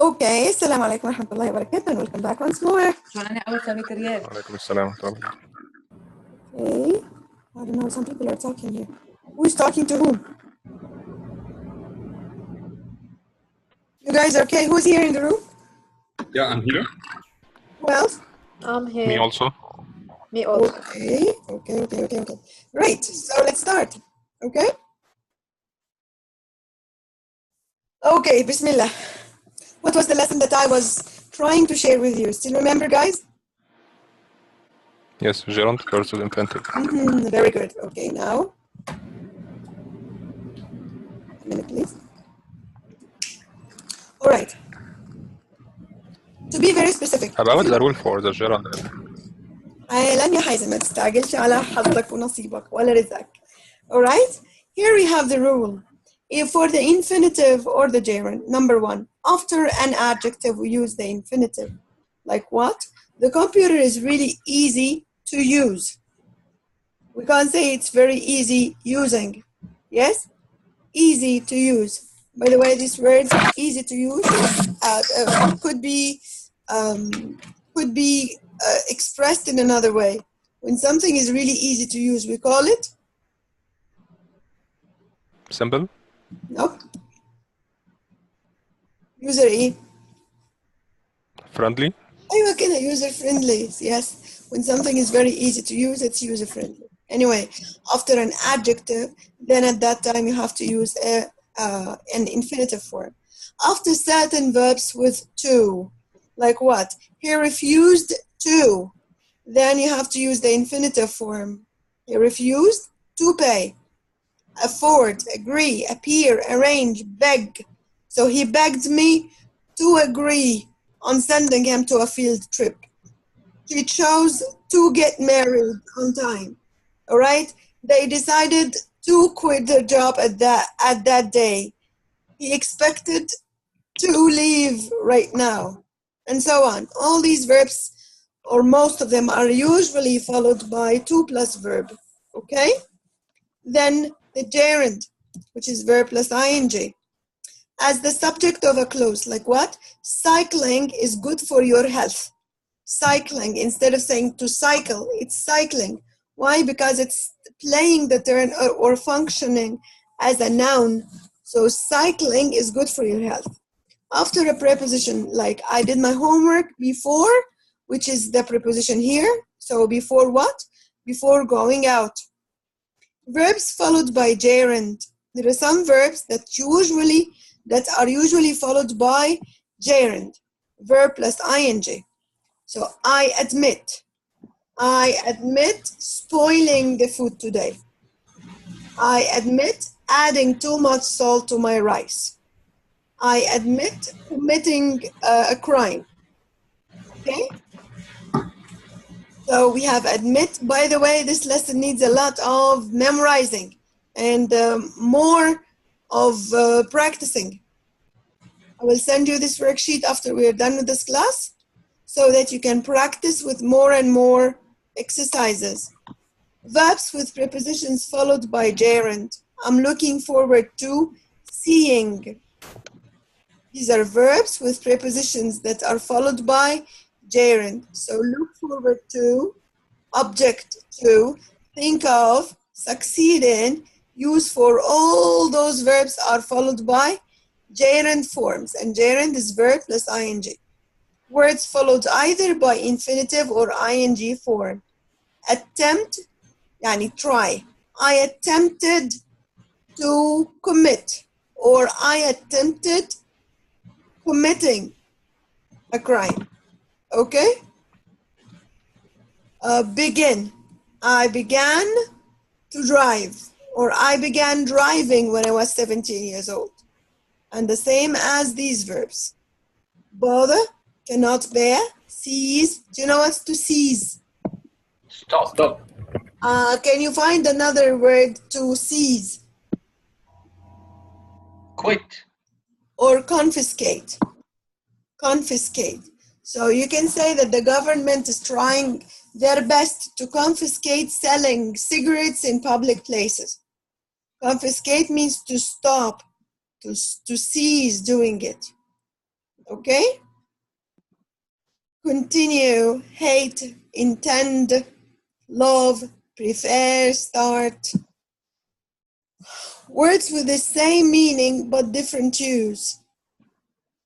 Okay, Assalamu alaikum wa rahmatullahi wa barakatuh, and welcome back once more. أنا أول سبيت ريال. وعليكم السلام ورحمة الله. Okay, I don't know, some people are talking here. Who's talking to whom? You guys are okay? Who's here in the room? Yeah, I'm here. Who else? I'm here. Me also. Me also. Okay. Great, so let's start, okay? Okay, Bismillah. What was the lesson that I was trying to share with you? Still remember, guys? Yes, gerund versus infinitive. Very good. Okay, now. A minute, please. All right. To be very specific. About the rule for the gerund. لن يا حازم ما تستعجلش على حظك ونصيبك ولا رزقك. All right? Here we have the rule. If for the infinitive or the gerund, number one, after an adjective we use the infinitive. Like what? The computer is really easy to use. We can't say it's very easy using. Yes? Easy to use. By the way, this word easy to use could be expressed in another way. When something is really easy to use, we call it? Simple. No. User E. Friendly. أيوة كده, user friendly. Yes. When something is very easy to use, it's user friendly. Anyway, after an adjective, then at that time you have to use an infinitive form. After certain verbs with to, like what? He refused to, then you have to use the infinitive form. He refused to pay. Afford, agree, appear, arrange, beg. So he begged me to agree on sending him to a field trip. She chose to get married on time. All right? They decided to quit their job at that day. He expected to leave right now, and so on. All these verbs, or most of them, are usually followed by to plus verb. Okay? Then the gerund, which is verb plus ing, as the subject of a clause. Like what? Cycling is good for your health. Cycling, instead of saying to cycle, it's cycling. Why? Because it's playing the turn or functioning as a noun. So cycling is good for your health. After a preposition, like I did my homework before, which is the preposition here. So before what? Before going out. Verbs followed by gerund. There are some verbs that are usually followed by gerund. Verb plus ing. So I admit spoiling the food today. I admit adding too much salt to my rice. I admit committing a crime. Okay? So we have admit. By the way, this lesson needs a lot of memorizing and more of practicing. I will send you this worksheet after we are done with this class, so that you can practice with more and more exercises. Verbs with prepositions followed by gerund. I'm looking forward to seeing. These are verbs with prepositions that are followed by gerund. So look forward to, object to, think of, succeed in, use for. All those verbs are followed by gerund forms, and gerund is verb plus ing. Words followed either by infinitive or ing form. Attempt, yani try. I attempted to commit, or I attempted committing a crime. Okay? Begin. I began to drive, or I began driving when I was 17 years old. And the same as these verbs. Bother, cannot bear, seize. Do you know what's to seize? Stop. Can you find another word to seize? Quit. Or confiscate. Confiscate. So you can say that the government is trying their best to confiscate selling cigarettes in public places. Confiscate means to stop, to cease doing it. Okay? Continue, hate, intend, love, prefer, start. Words with the same meaning but different use.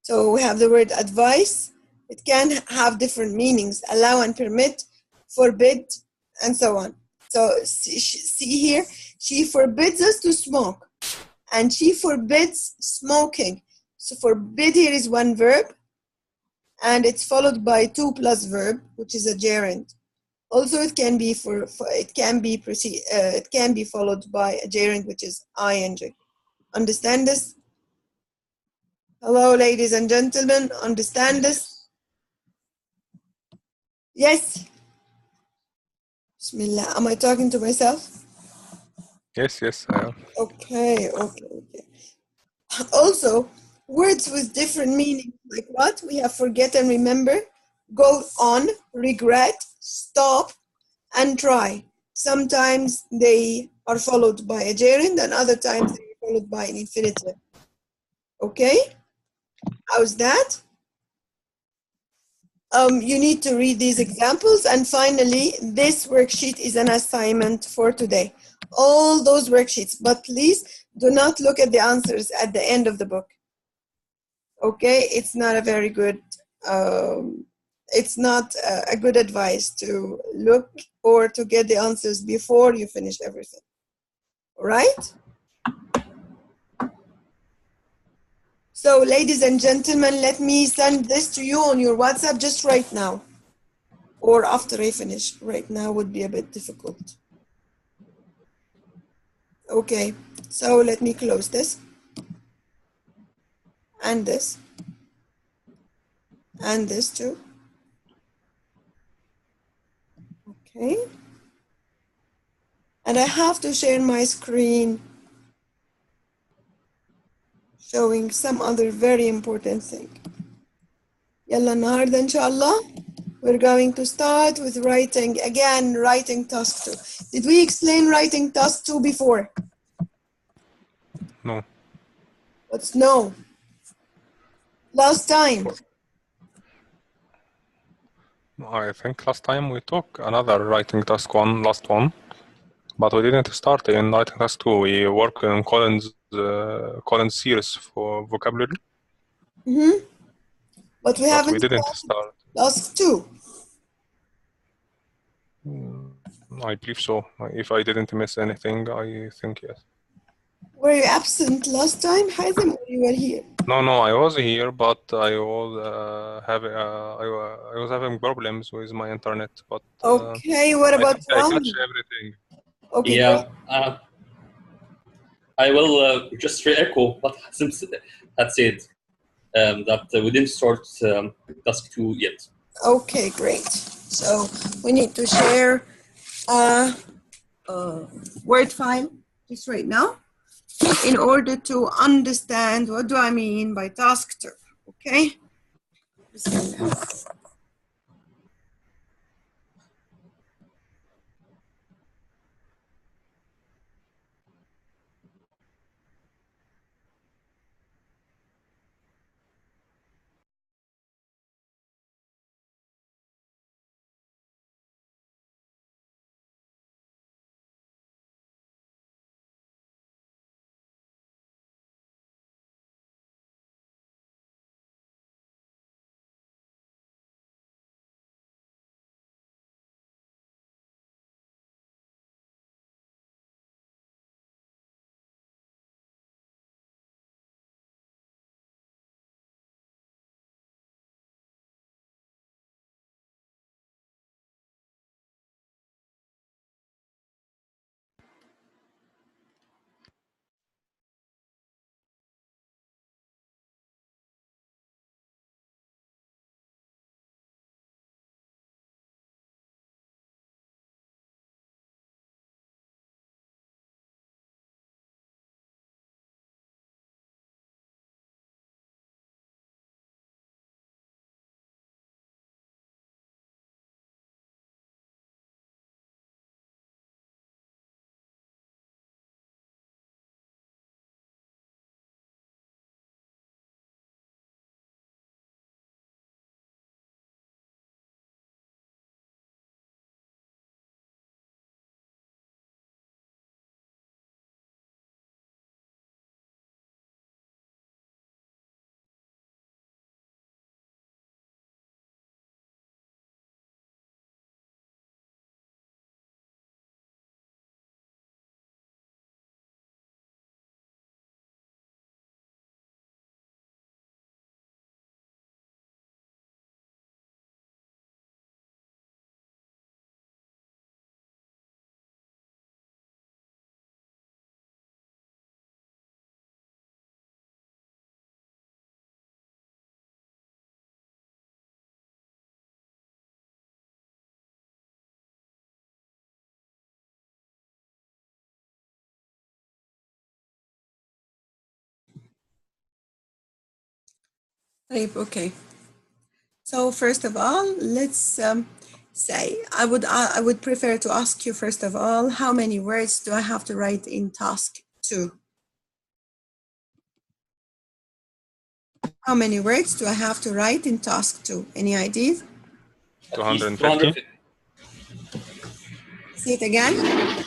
So we have the word advice. It can have different meanings: allow and permit, forbid, and so on. So see here, she forbids us to smoke, and she forbids smoking. So forbid here is one verb, and it's followed by to plus verb, which is a gerund. Also, it can be it can be followed by a gerund, which is ing. Understand this? Hello, ladies and gentlemen. Understand this? Yes. Bismillah. Am I talking to myself? Yes, yes, I am. Okay. Also, words with different meanings, like what? We have forget and remember, go on, regret, stop, and try. Sometimes they are followed by a gerund, and other times they are followed by an infinitive. Okay? How's that? You need to read these examples, and finally, this worksheet is an assignment for today. All those worksheets, but please do not look at the answers at the end of the book. Okay, it's not a very good, it's not a good advice to look or to get the answers before you finish everything. All right? So, ladies and gentlemen, let me send this to you on your WhatsApp just right now, or after I finish. Right now would be a bit difficult. Okay, so let me close this, and this, and this too. Okay, and I have to share my screen showing some other very important thing. Yalla النهاردة إن شاء الله we're going to start with writing again, writing task 2. Did we explain writing task 2 before? No. What's no? Last time. I think last time we took another writing task one, last one, but we didn't start in writing task 2. We work in Collins series for vocabulary. But we But haven't we didn't start. task 2. I believe so. If I didn't miss anything, I think yes. Were you absent last time, Hazem, or you were here? No, I was here, but I was having problems with my internet. But Okay, what about I Rami? catch everything. Okay, Yeah, I will just re-echo what Hassan had said, that we didn't start task 2 yet. Okay, great. So we need to share a Word file just right now in order to understand what do I mean by task 2. Okay? Bismillah. Type, okay. So first of all, let's say I would prefer to ask you first of all, how many words do I have to write in task 2? How many words do I have to write in task 2? Any ideas? At least 250. 250. Say it again.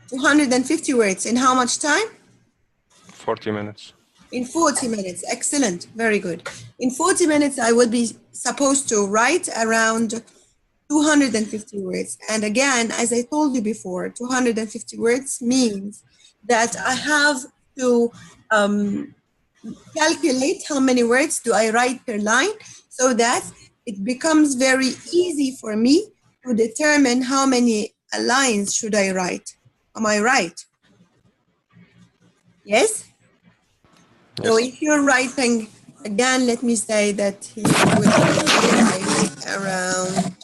250 words. In how much time? 40 minutes. In 40 minutes. Excellent. Very good. In 40 minutes, I would be supposed to write around 250 words. And again, as I told you before, 250 words means that I have to calculate how many words do I write per line so that it becomes very easy for me to determine how many lines should I write. Am I right? Yes? So Yes. if you're writing, again, let me say that he would be writing around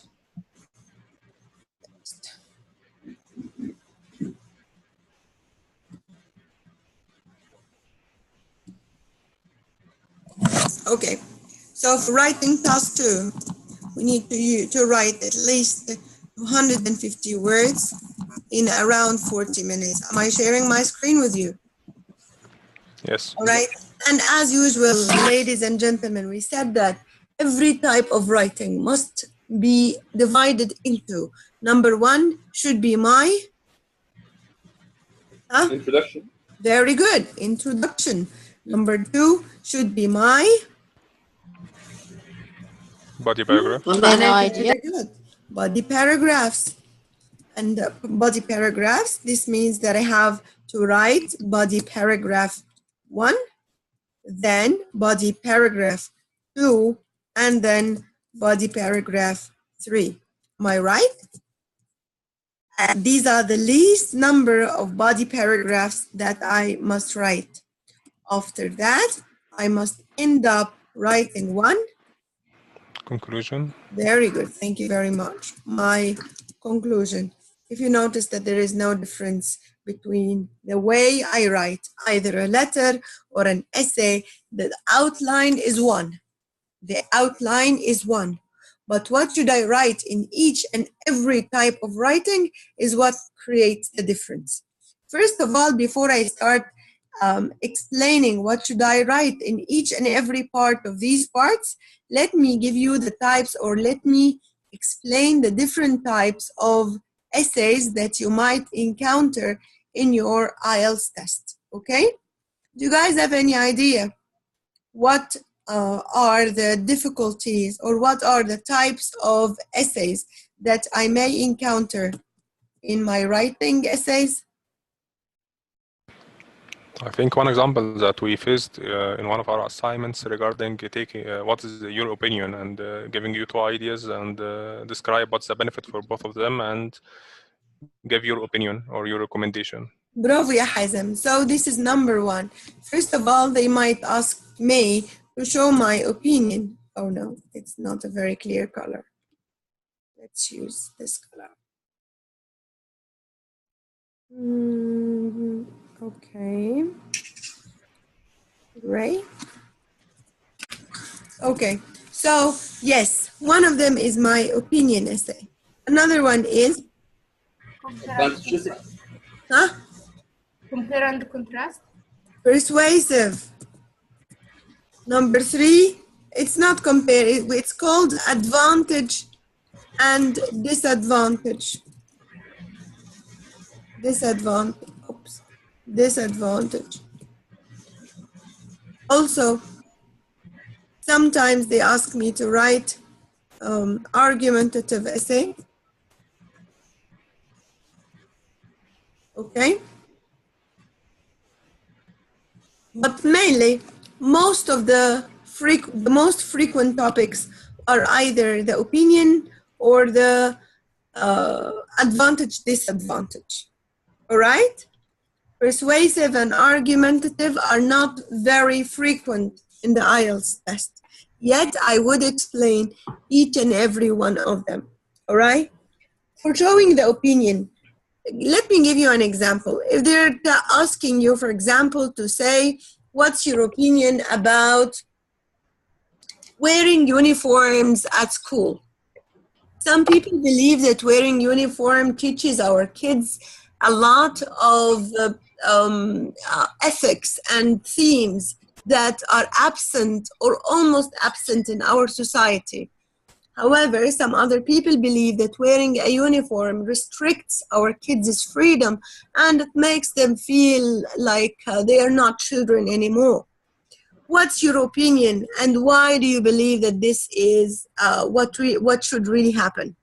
okay. So for writing task 2, we need to write at least 250 words in around 40 minutes. Am I sharing my screen with you? Yes. All right. And as usual, ladies and gentlemen, we said that every type of writing must be divided into number 1 should be my Introduction. very good introduction. Number 2 should be my Body paragraph. Main idea. very good body paragraphs. And body paragraphs, this means that I have to write body paragraph 1, then body paragraph 2, and then body paragraph 3. Am I right? These are the least number of body paragraphs that I must write. After that, I must end up writing 1. Conclusion. Very good. Thank you very much. My conclusion. If you notice that there is no difference between the way I write either a letter or an essay, the outline is one. The outline is one. But what should I write in each and every type of writing is what creates the difference. First of all, before I start explaining what should I write in each and every part of these parts, let me give you the types, or let me explain the different types of essays that you might encounter in your IELTS test, okay? Do you guys have any idea what are the difficulties or what are the types of essays that I may encounter in my writing essays? I think one example that we faced in one of our assignments regarding taking what is your opinion and giving you 2 ideas and describe what's the benefit for both of them and give your opinion or your recommendation. Bravo ya Hazem. So this is number 1. First of all, they might ask me to show my opinion. Oh no, it's not a very clear color. Let's use this color. Okay. Gray. Okay. So yes, one of them is my opinion essay. Another one is Advantages. Compare and contrast. persuasive. Number 3, it's not compare, it's called advantage and disadvantage. Disadvantage. Also, sometimes they ask me to write argumentative essay. Okay. But mainly, most of the most frequent topics are either the opinion or the advantage, disadvantage. All right? Persuasive and argumentative are not very frequent in the IELTS test. Yet, I would explain each and every one of them. All right? For showing the opinion, let me give you an example. If they're asking you, for example, to say, what's your opinion about wearing uniforms at school. Some people believe that wearing uniform teaches our kids a lot of ethics and themes that are absent or almost absent in our society. However, some other people believe that wearing a uniform restricts our kids' freedom and it makes them feel like they are not children anymore. What's your opinion, and why do you believe that this is what should really happen?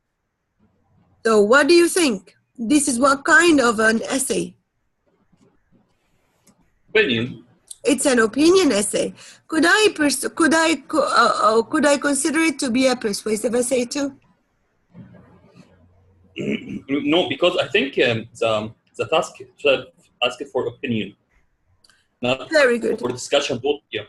So what do you think? This is what kind of an essay? Opinion. It's an opinion essay. Could I consider it to be a persuasive essay too? No, because I think the task should ask it for opinion, not Very good. for discussion. Both, yeah.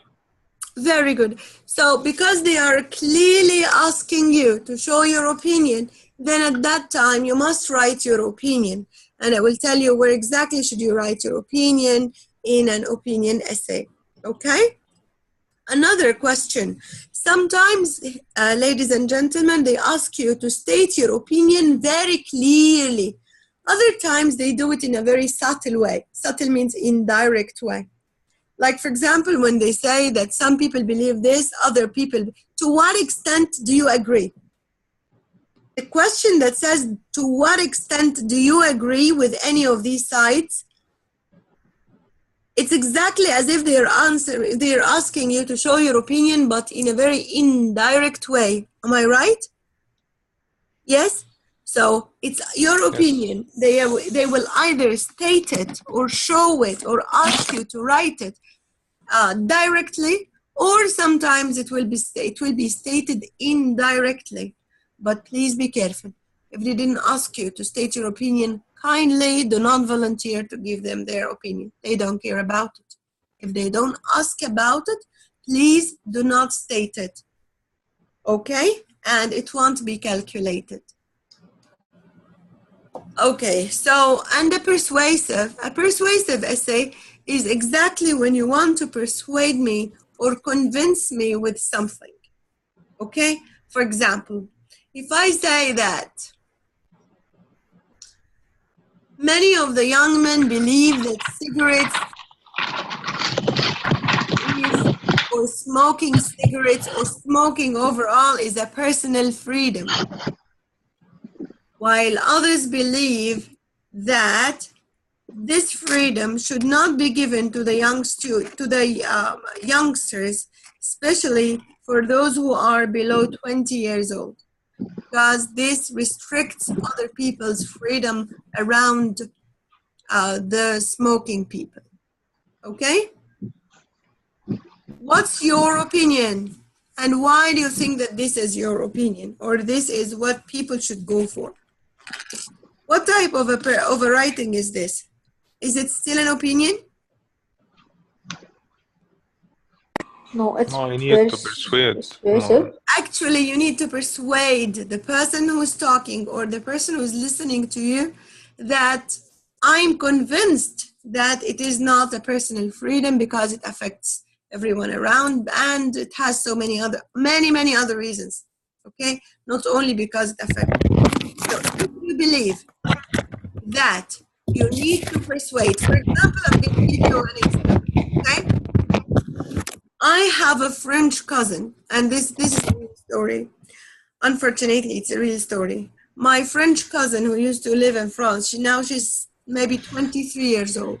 Very good. So because they are clearly asking you to show your opinion, then at that time you must write your opinion. And I will tell you where exactly should you write your opinion in an opinion essay. Okay? Another question. Sometimes, ladies and gentlemen, they ask you to state your opinion very clearly. Other times they do it in a very subtle way. Subtle means indirect way. Like, for example, when they say that some people believe this, other people, to what extent do you agree? The question that says, to what extent do you agree with any of these sides? It's exactly as if they're asking you to show your opinion, but in a very indirect way. Am I right? Yes? So it's your opinion. Yes. They will either state it or show it or ask you to write it directly, or sometimes it will be stated indirectly. But please be careful. If they didn't ask you to state your opinion, kindly do not volunteer to give them their opinion. They don't care about it. If they don't ask about it, please do not state it. Okay? And it won't be calculated. Okay, so, and a persuasive essay is exactly when you want to persuade me or convince me with something. Okay? For example, if I say that many of the young men believe that cigarettes or smoking cigarettes or smoking overall is a personal freedom, while others believe that this freedom should not be given to the youngsters, especially for those who are below 20 years old, because this restricts other people's freedom around the smoking people. Okay? What's your opinion? And why do you think that this is your opinion, or this is what people should go for? What type of a writing is this? Is it still an opinion? No, it's No, you need to persuade. No. Actually, you need to persuade the person who is talking or the person who is listening to you that I'm convinced that it is not a personal freedom because it affects everyone around, and it has so many other, many other reasons. Okay, not only because it affects. So if you believe that you need to persuade, for example, I'm going to give you an example. Okay, I have a French cousin, and this is a real story. Unfortunately, it's a real story. My French cousin who used to live in France, she's maybe 23 years old.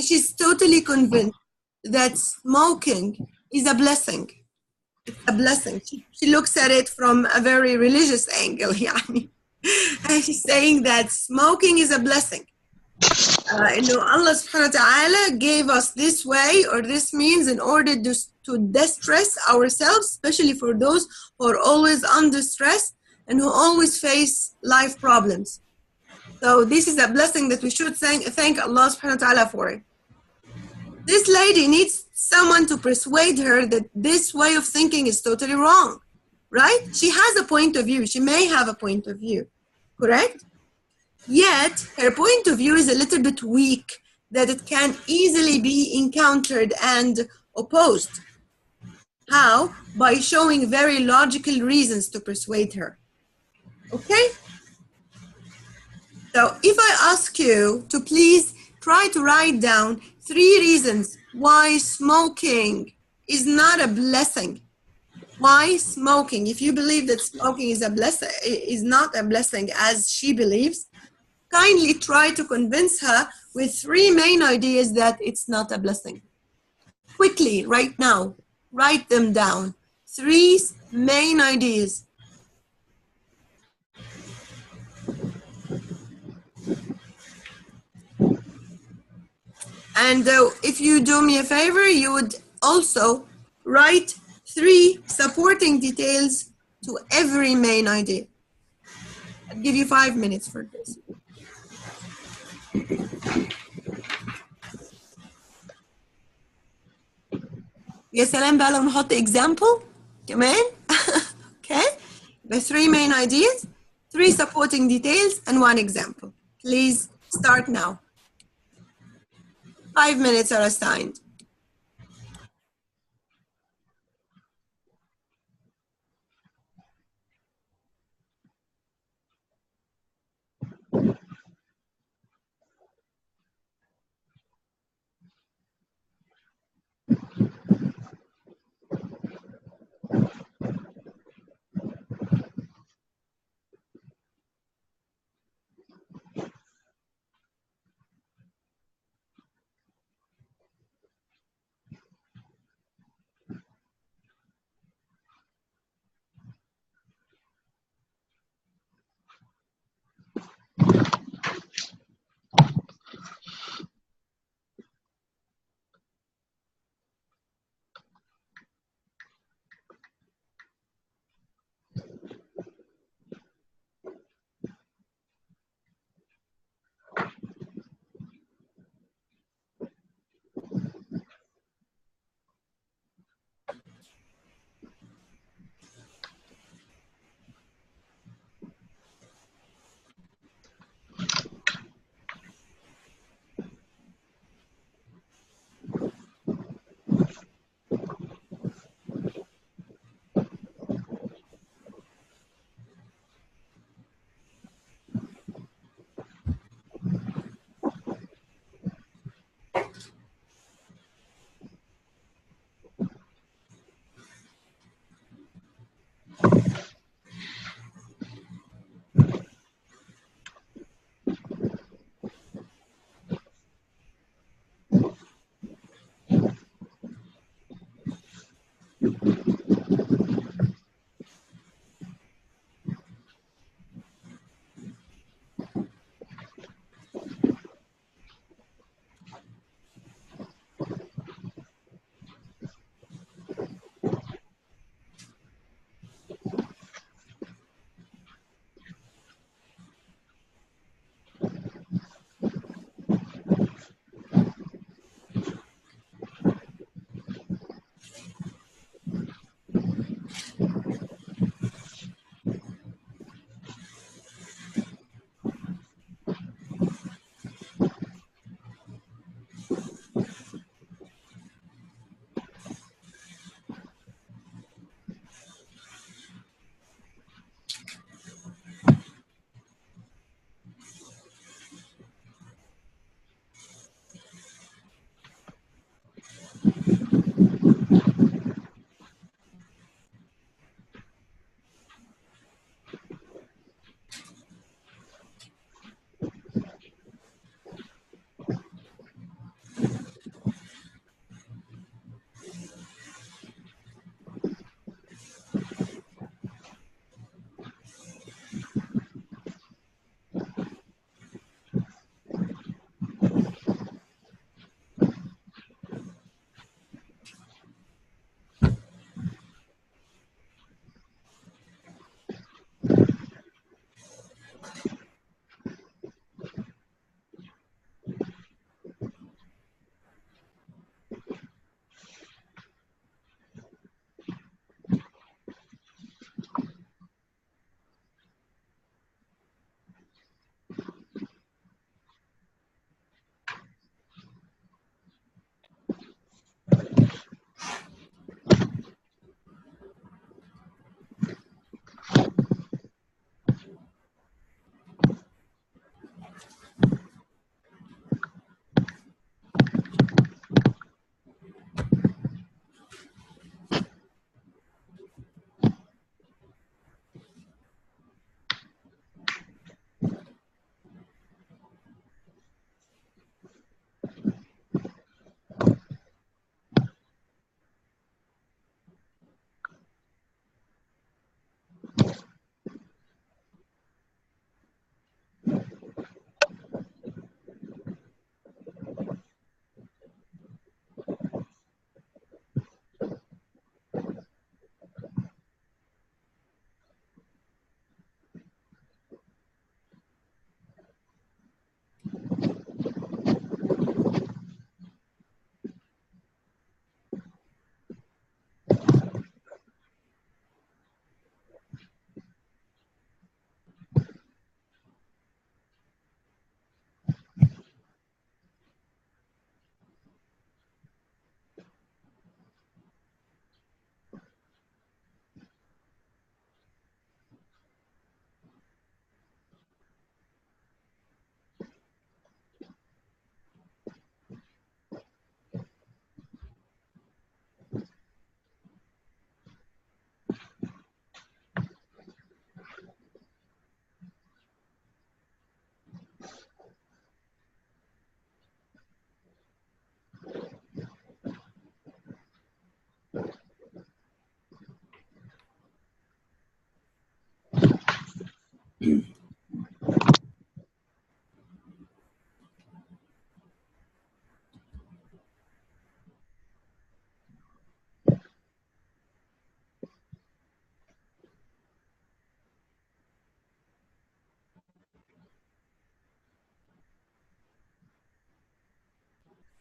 She's totally convinced that smoking is a blessing. It's a blessing. She looks at it from a very religious angle, yani. And she's saying that smoking is a blessing. Allah subhanahu wa ta'ala gave us this way or this means in order to distress ourselves, especially for those who are always under stress and who always face life problems. So this is a blessing that we should thank Allah subhanahu wa ta'ala for it. This lady needs someone to persuade her that this way of thinking is totally wrong, right? She has a point of view. She may have a point of view, correct? Yet, her point of view is a little bit weak, that it can easily be encountered and opposed. How? By showing very logical reasons to persuade her. Okay? So if I ask you to please try to write down 3 reasons why smoking is not a blessing. Why smoking? If you believe that smoking is a blessing, is not a blessing as she believes, kindly try to convince her with 3 main ideas that it's not a blessing. Quickly, right now, write them down. 3 main ideas. And if you do me a favor, you would also write 3 supporting details to every main idea. I'll give you 5 minutes for this. يا سلام بقى لو نحط example كمان. Okay? The 3 main ideas, 3 supporting details, and 1 example. Please start now. 5 minutes are assigned.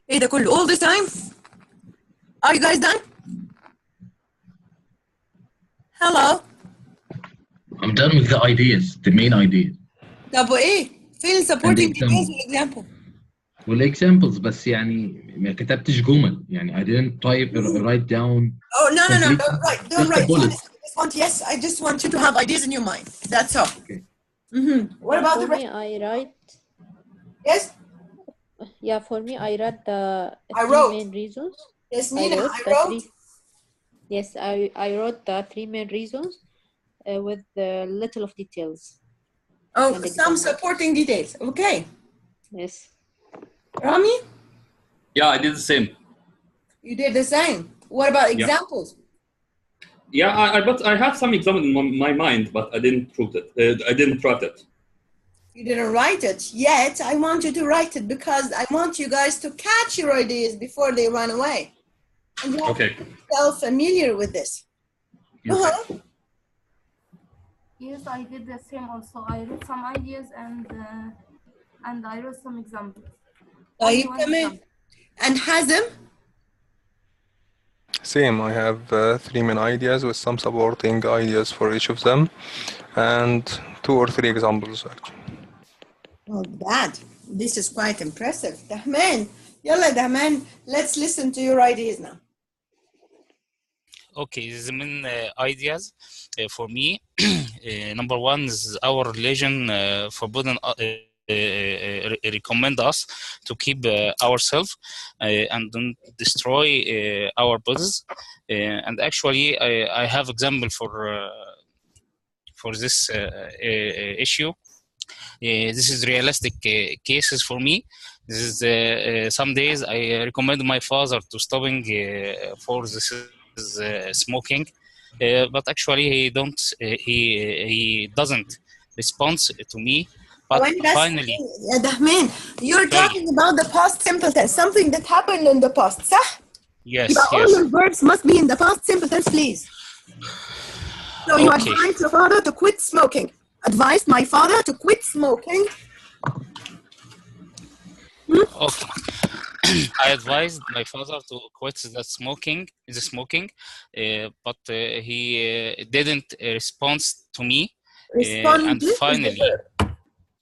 ايه ده كله all this time? Are you guys done? Hello. I'm done with the ideas, the main ideas. طب وايه؟ فين ال supporting details والexample؟ والexamples بس يعني ما كتبتش جمل يعني I didn't write down. Oh no no no! complete Don't write. Don't just the write. bullets. I just want you to have ideas in your mind. That's all. Okay. What about the For me, rest? I write. Yes. Yeah, for me, I read the I three wrote. main reasons. Yes, Nina. I the wrote. three. Yes, I wrote the three main reasons with little of details. Oh, and some examples. supporting details. Okay. Yes. Rami, Yeah, I did the same. you did the same. What about Yeah. examples? Yeah, but I have some example in my mind, but I didn't prove it. I didn't write it. You didn't write it yet. I want you to write it because I want you guys to catch your ideas before they run away. And you have Okay. to be familiar with this. Yes, I did the same also. I wrote some ideas and I wrote some examples. طيب Only one تمام. example. And Hazem? Same, I have three main ideas with some supporting ideas for each of them and 2 or 3 examples actually. Not bad. This is quite impressive. Dahman, yalla Dahman, let's listen to your ideas now. Okay, the main ideas for me. Number one is our religion forbidden recommend us to keep ourselves and don't destroy our bodies. And actually, I have example for this issue. This is realistic cases for me. This is some days I recommend my father to stopping for this smoking, but actually he doesn't respond to me. But finally, Dahman, you're talking about the past simple tense, something that happened in the past, صح? yes, All your verbs must be in the past simple tense, please. So you advised your father to quit smoking. Advised my father to quit smoking. Okay. I advised my father to quit the smoking, but he didn't respond to me. And finally,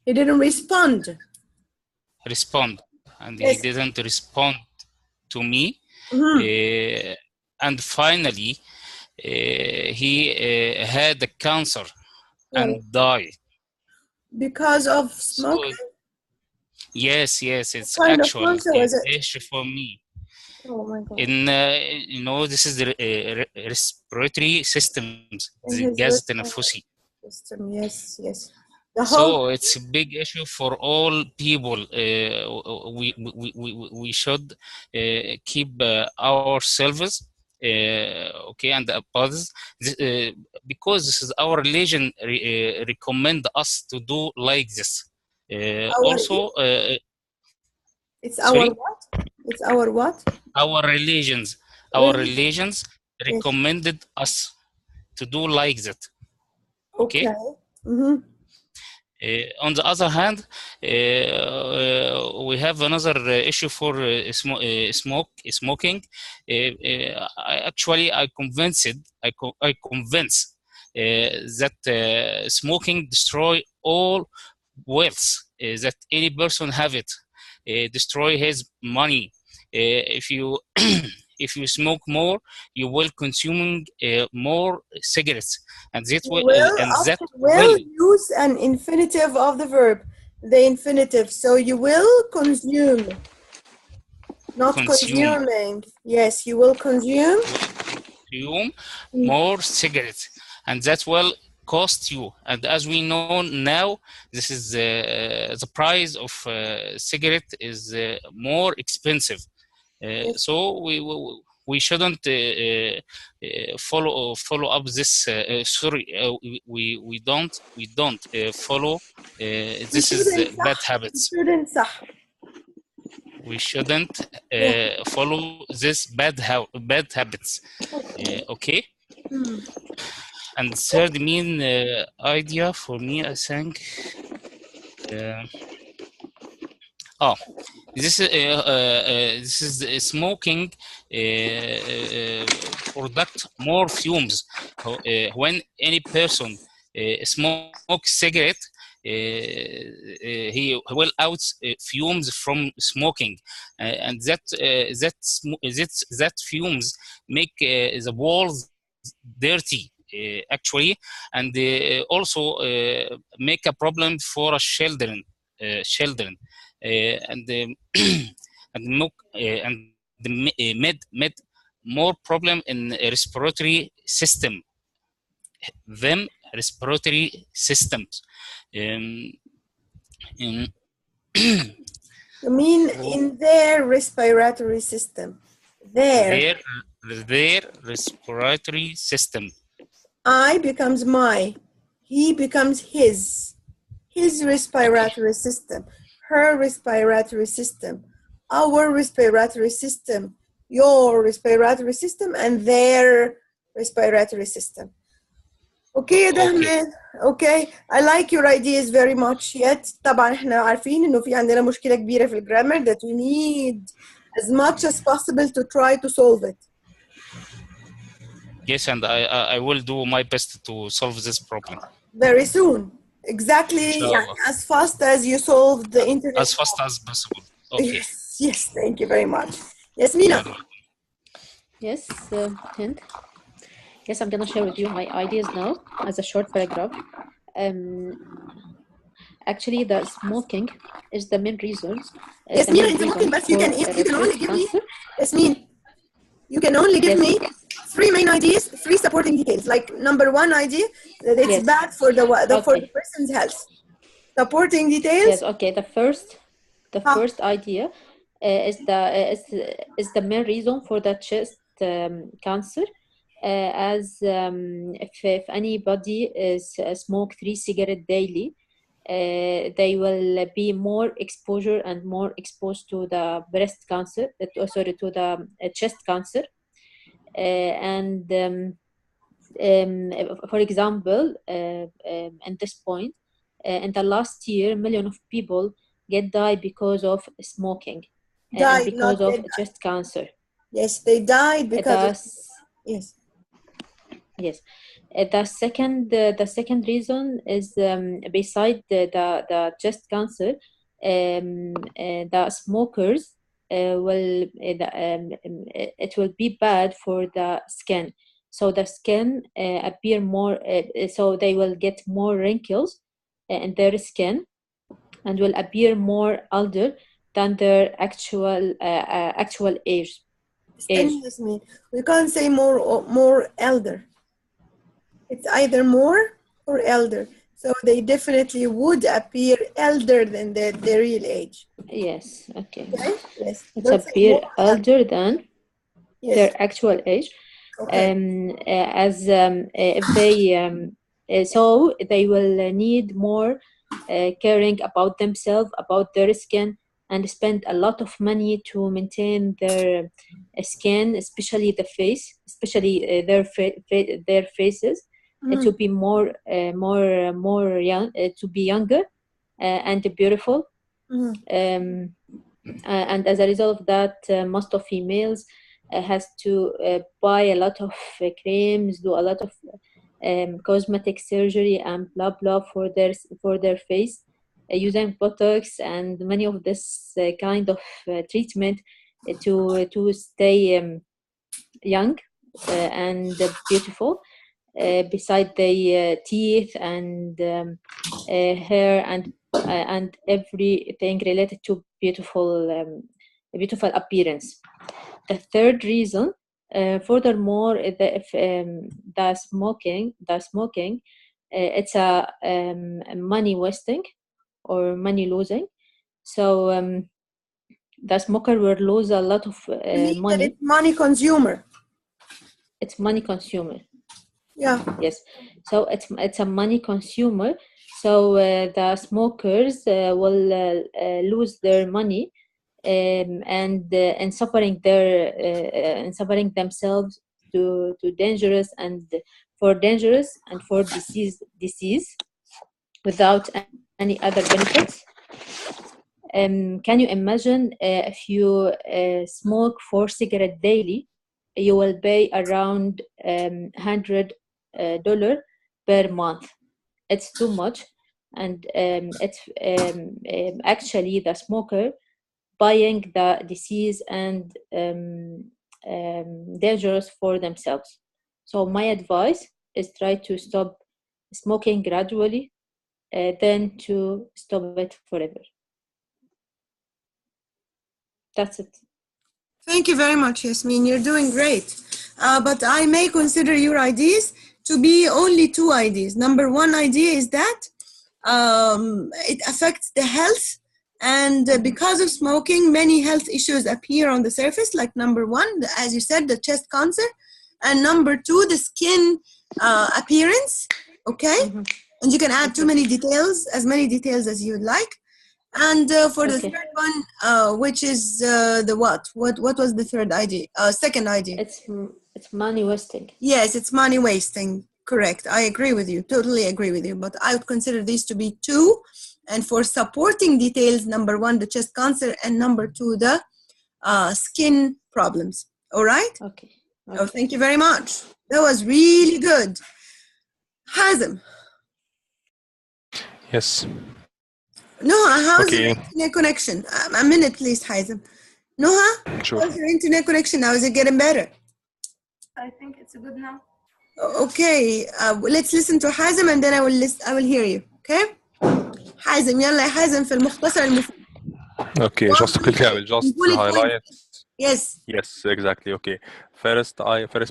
he didn't respond. And yes. he didn't respond to me. And finally, he had the cancer and died. Because of smoking? So, yes, it's what actually an issue for me. Oh my God. In this is the respiratory systems, the gas التنفسي. System, yes. So it's a big issue for all people. We should keep ourselves okay and bodies because this is our religion recommend us to do like this. Also, it's our what? It's our what? Our religions recommended us to do like that. Okay. On the other hand, we have another issue for smoking. I convinced that smoking destroy all wealth that any person have it. Destroy his money. If you smoke more, you will consuming more cigarettes, and that will use an infinitive of the verb, the infinitive. So you will consume, not consuming. Yes, you will consume more cigarettes, and that will cost you. And as we know now, this is the price of cigarette is more expensive. So we shouldn't follow up this. We don't follow. This is bad habits. We shouldn't follow this bad habits. Okay. And third main idea for me, I think. this is smoking product more fumes. When any person smokes cigarette, he will out fumes from smoking, and that fumes make the walls dirty, actually, and also make a problem for children, and and made more problem in respiratory system, them respiratory systems. In You mean in their respiratory system? their respiratory system. I becomes my, he becomes his respiratory system, her respiratory system, our respiratory system, your respiratory system, and their respiratory system. Okay يا دهمان. Okay, I like your ideas very much. Yet طبعا احنا عارفين انه في عندنا مشكلة كبيرة في الجرامر that we need as much as possible to try to solve it. Yes, and I will do my best to solve this problem. Very soon. Exactly, as fast as you solve the internet. As fast as possible. Okay. Yes, thank you very much. Yes, Mina. Yes, Hind. Yes, I'm gonna share with you my ideas now as a short paragraph. Actually, the smoking is the main reason. Yes, Mina, you can only give me. Yes, Mina, you can only give me 3 main ideas, 3 supporting details. Like number 1 idea that it's bad for for the person's health. Supporting details. Yes. Okay. The first idea is the main reason for the chest cancer. As if anybody smoke 3 cigarettes daily, they will be more exposure and more exposed to the breast cancer. To the chest cancer. And for example, at this point, in the last year, millions of people died because of smoking, and because of chest cancer. Yes, they died because yes. Yes. The second reason is beside the chest cancer, the smokers it will be bad for the skin. So the skin appear more, so they will get more wrinkles in their skin and will appear more older than their actual age. We can't say more elder. It's either more or elder. So they definitely would appear elder than their real age. Yes, okay. Yes. It's appear older than their actual age. Okay. As if they so they will need more caring about themselves, about their skin, and spend a lot of money to maintain their skin, especially the face, especially their faces. To be more young, to be younger and beautiful. And as a result of that, most of females has to buy a lot of creams, do a lot of cosmetic surgery and blah blah for their face, using Botox and many of this kind of treatment to stay young and beautiful. Beside the teeth and hair and everything related to beautiful appearance. The third reason, furthermore, the smoking, it's a money wasting or money losing. So the smoker will lose a lot of money. It's money consumer. It's money consumer. Yeah. Yes. So it's a money consumer. So the smokers will lose their money and suffering themselves to dangerous and for disease without any other benefits. Can you imagine if you smoke 4 cigarettes daily, you will pay around $100 per month. It's too much, and it's actually the smoker buying the disease and dangerous for themselves. So my advice is try to stop smoking gradually, then to stop it forever. That's it. Thank you very much, Yasmin. You're doing great. But I may consider your ideas to be only 2 ideas. Number 1 idea is that it affects the health, and because of smoking, many health issues appear on the surface, like number 1, as you said, the chest cancer, and number 2, the skin appearance, okay? And you can add too many details, as many details as you'd like. And for the third one, which is the what? What was the third idea? Second idea. It's money wasting. Yes, it's money wasting. Correct. I agree with you. Totally agree with you. But I would consider these to be 2. And for supporting details, number 1, the chest cancer, and number 2, the skin problems. All right? Okay. Oh, thank you very much. That was really good. Hazem. Yes. Noha, how's your internet connection? A minute, please, Hazem. Noha, sure. How's your internet connection now? Is it getting better? I think it's good now. Okay, let's listen to Hazem and then I will hear you. Okay? Hazem, يلا يا حازم في المختصر المفيد. Okay, just quickly, I will just highlight. Yes. Yes, exactly. Okay. First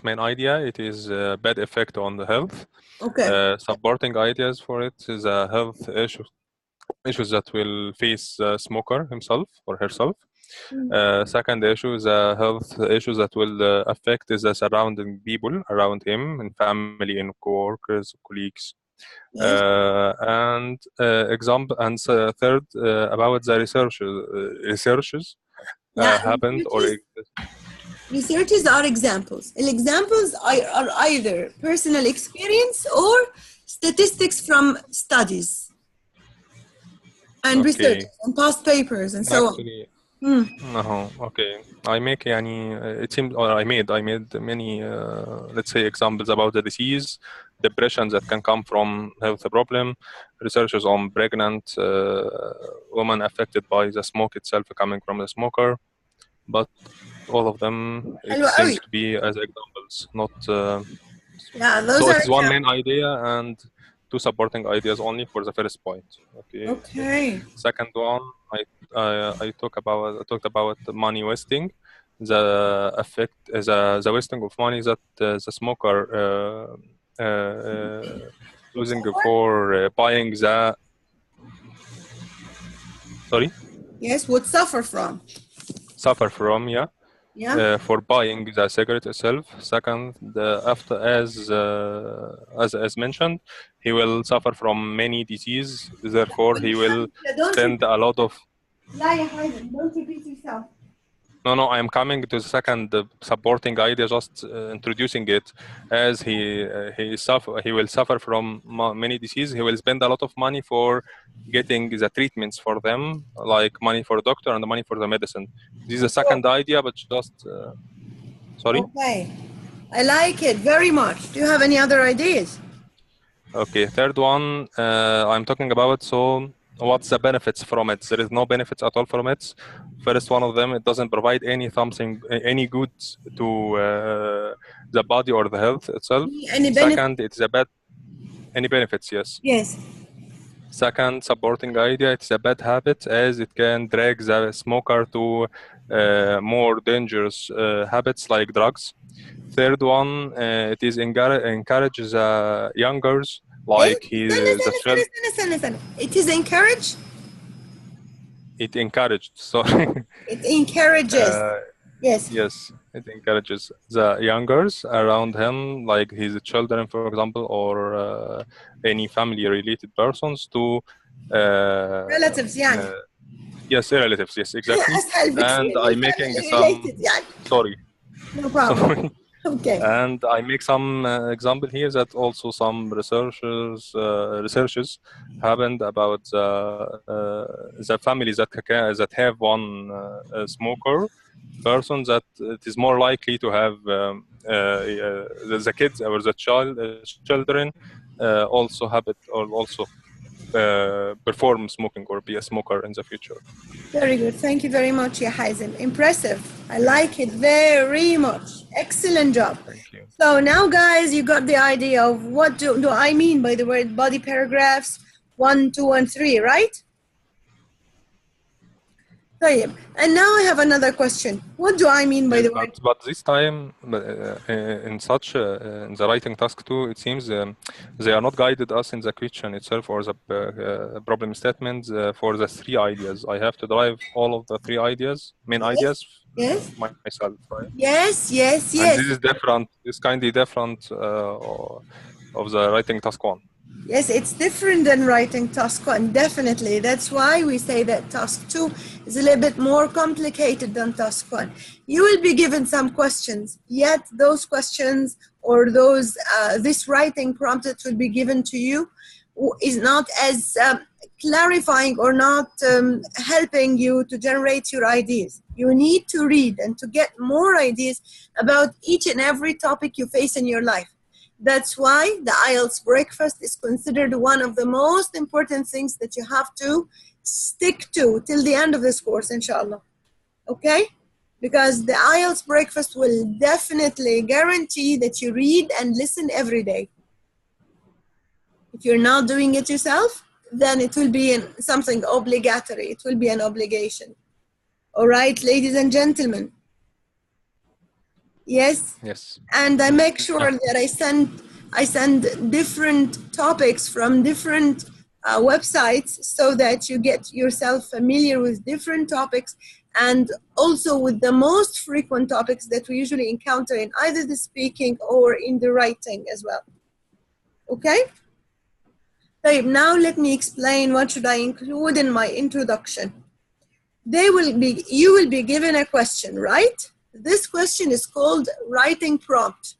main idea, it is a bad effect on the health. Okay. Supporting ideas for it is a health issues that will face the smoker himself or herself. Second issue is a health issues that will affect the surrounding people around him, and family and co-workers, colleagues. Yes. And example, and third about the researches happened or researches are examples. Examples are either personal experience or statistics from studies and research and past papers and so actually, on. Okay. I make it seems, or I made many let's say examples about the disease, depression that can come from health problem, researches on pregnant women affected by the smoke itself coming from the smoker, but all of them it seems to be as examples, not those so are it's one main idea and 2 supporting ideas only for the first point. Okay. Second one, I talked about the money wasting. The effect is the wasting of money that the smoker losing for buying the. Sorry. Yes, would suffer from. Suffer from, yeah. Yeah. For buying the cigarette itself. Second, after as mentioned, he will suffer from many diseases. Therefore, he will spend a lot of. Don't repeat yourself. No, I am coming to the second supporting idea, just introducing it. As he will suffer from many diseases. He will spend a lot of money for getting the treatments for them, like money for doctor and the money for the medicine. This is a second idea, but just sorry. Okay, I like it very much. Do you have any other ideas? Okay, third one I'm talking about. So what's the benefits from it? There is no benefits at all from it. First one of them, it doesn't provide any good to the body or the health itself. Second, it's a bad. Any benefits? Yes. Yes. Second supporting idea, it's a bad habit as it can drag the smoker to more dangerous habits like drugs. Third one, it is encourages youngers like It is encouraged. It encouraged. Sorry. It encourages. Yes. Yes, it encourages the youngers around him, like his children, for example, or any family-related persons to relatives. Yes, relatives. Yes, exactly. And I'm making some. Sorry. No problem. Okay. And I make some example here that also some researches happened about the families that have one smoker person, that it is more likely to have the kids or the children also habit or also perform smoking or be a smoker in the future. Very good. Thank you very much, Ya Hazel. Impressive. I like it very much. Excellent job. Thank you. So now, guys, you got the idea of what do I mean by the word body paragraphs 1, 2, and 3, right? طيب. And now I have another question. What do I mean by the word? But this time, in such in the writing task 2, it seems they are not guided us in the question itself or the problem statements for the 3 ideas. I have to derive all of the 3 ideas, main ideas, Yes. myself, right? Yes, yes, And yes. this is different. It's kindly different of the writing task 1. Yes, it's different than writing task 1, definitely. That's why we say that task 2 is a little bit more complicated than task 1. You will be given some questions, yet those questions or those this writing prompt that will be given to you is not as clarifying or not helping you to generate your ideas. You need to read and to get more ideas about each and every topic you face in your life. That's why the IELTS breakfast is considered one of the most important things that you have to stick to till the end of this course, inshallah. Okay? Because the IELTS breakfast will definitely guarantee that you read and listen every day. If you're not doing it yourself, then it will be something obligatory. It will be an obligation. All right, ladies and gentlemen. Yes. Yes. And I make sure that I send different topics from different websites so that you get yourself familiar with different topics and also with the most frequent topics that we usually encounter in either the speaking or in the writing as well. Okay? Now let me explain what should I include in my introduction. You will be given a question, right? This question is called writing prompt.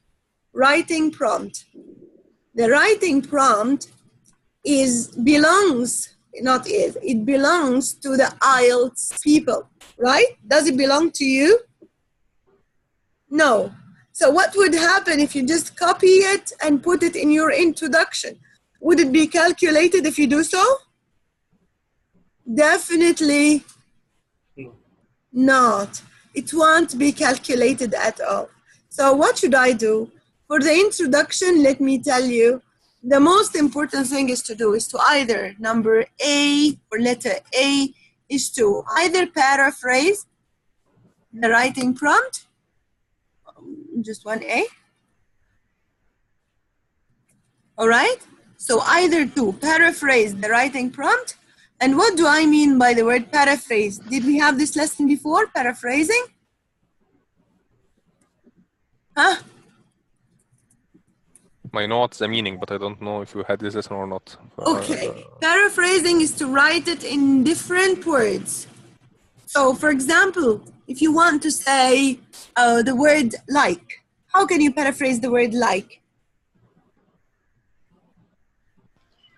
Writing prompt. The writing prompt belongs to the IELTS people, right? Does it belong to you? No. So what would happen if you just copy it and put it in your introduction? Would it be calculated if you do so? Definitely not. It won't be calculated at all. So what should I do? For the introduction, let me tell you, the most important thing is to either number A or letter A is to either paraphrase the writing prompt, just one A. All right? So either to paraphrase the writing prompt. And what do I mean by the word paraphrase? Did we have this lesson before, paraphrasing? Huh? I know what's the meaning, but I don't know if you had this lesson or not. Okay. Paraphrasing is to write it in different words. So, for example, if you want to say the word like, how can you paraphrase the word like?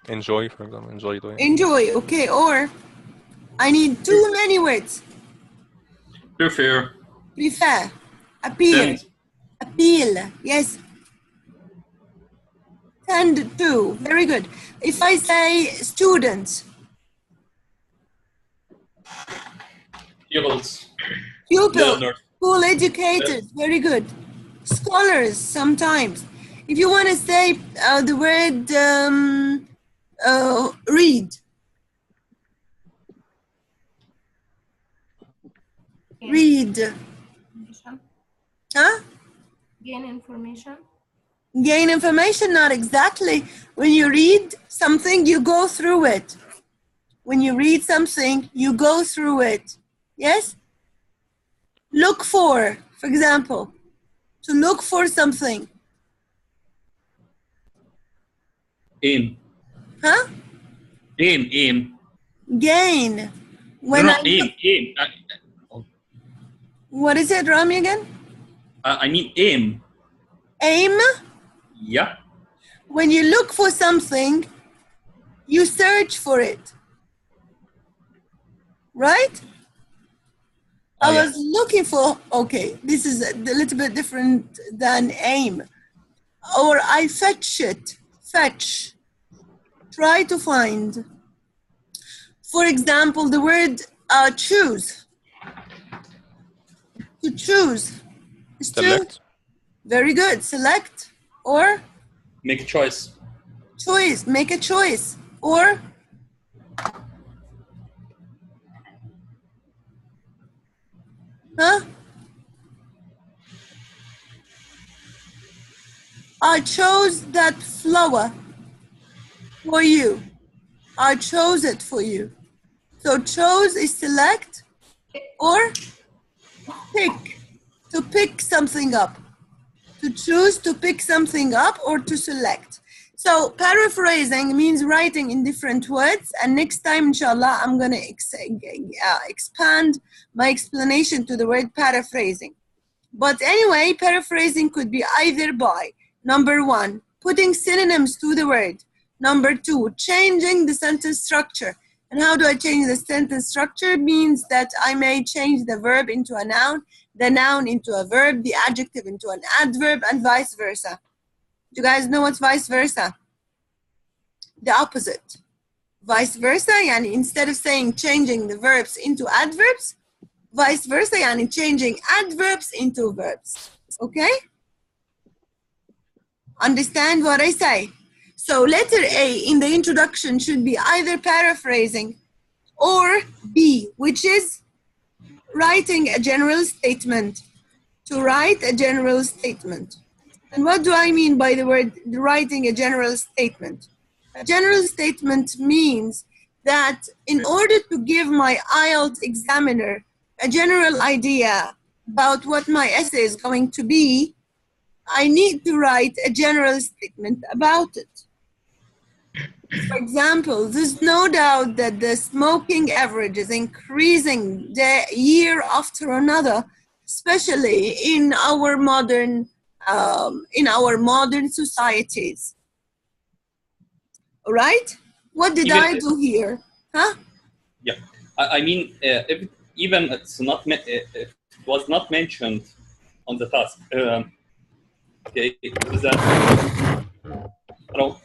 Enjoy, for example. Enjoy doing. Enjoy, okay. Or I need too many words. Prefer. Prefer. Appeal. Appeal. Yes. Tend to. Very good. If I say students. Pupils. Pupil. Learner. School educated. Very good. Scholars sometimes. If you want to say the word read. Read. Huh? Gain information. Gain information, not exactly. When you read something, you go through it. When you read something, you go through it. Yes? Look for example, to look for something. Aim. Huh? Aim. Gain. When aim. What is it, Rami, again? I mean aim. Aim, Yeah. when you look for something, you search for it. Right? I yeah. was looking for, okay, this is a little bit different than aim. Or I fetch it, fetch, try to find. For example, the word choose. To choose is to, Select. very good, select, or Make a choice. choice, make a choice, or huh? I chose that flower for you. I chose it for you. So chose is select or pick, to pick something up. To choose to pick something up or to select. So paraphrasing means writing in different words. And next time, inshallah, I'm going to expand my explanation to the word paraphrasing. But anyway, paraphrasing could be either by, number one, putting synonyms to the word. Number two, changing the sentence structure. And how do I change the sentence structure? Means that I may change the verb into a noun, the noun into a verb, the adjective into an adverb, and vice versa. Do you guys know what's vice versa? The opposite. Vice versa, yani instead of saying changing the verbs into adverbs, vice versa, yani changing adverbs into verbs. Okay? Understand what I say? So letter A in the introduction should be either paraphrasing or B, which is writing a general statement. To write a general statement. And what do I mean by the word writing a general statement? A general statement means that in order to give my IELTS examiner a general idea about what my essay is going to be, I need to write a general statement about it. For example, there's no doubt that the smoking average is increasing year after another, especially in our modern societies. All right? What did I do here? Huh? Yeah, I mean, if even it's not if it was not mentioned on the task. Okay, is that hello?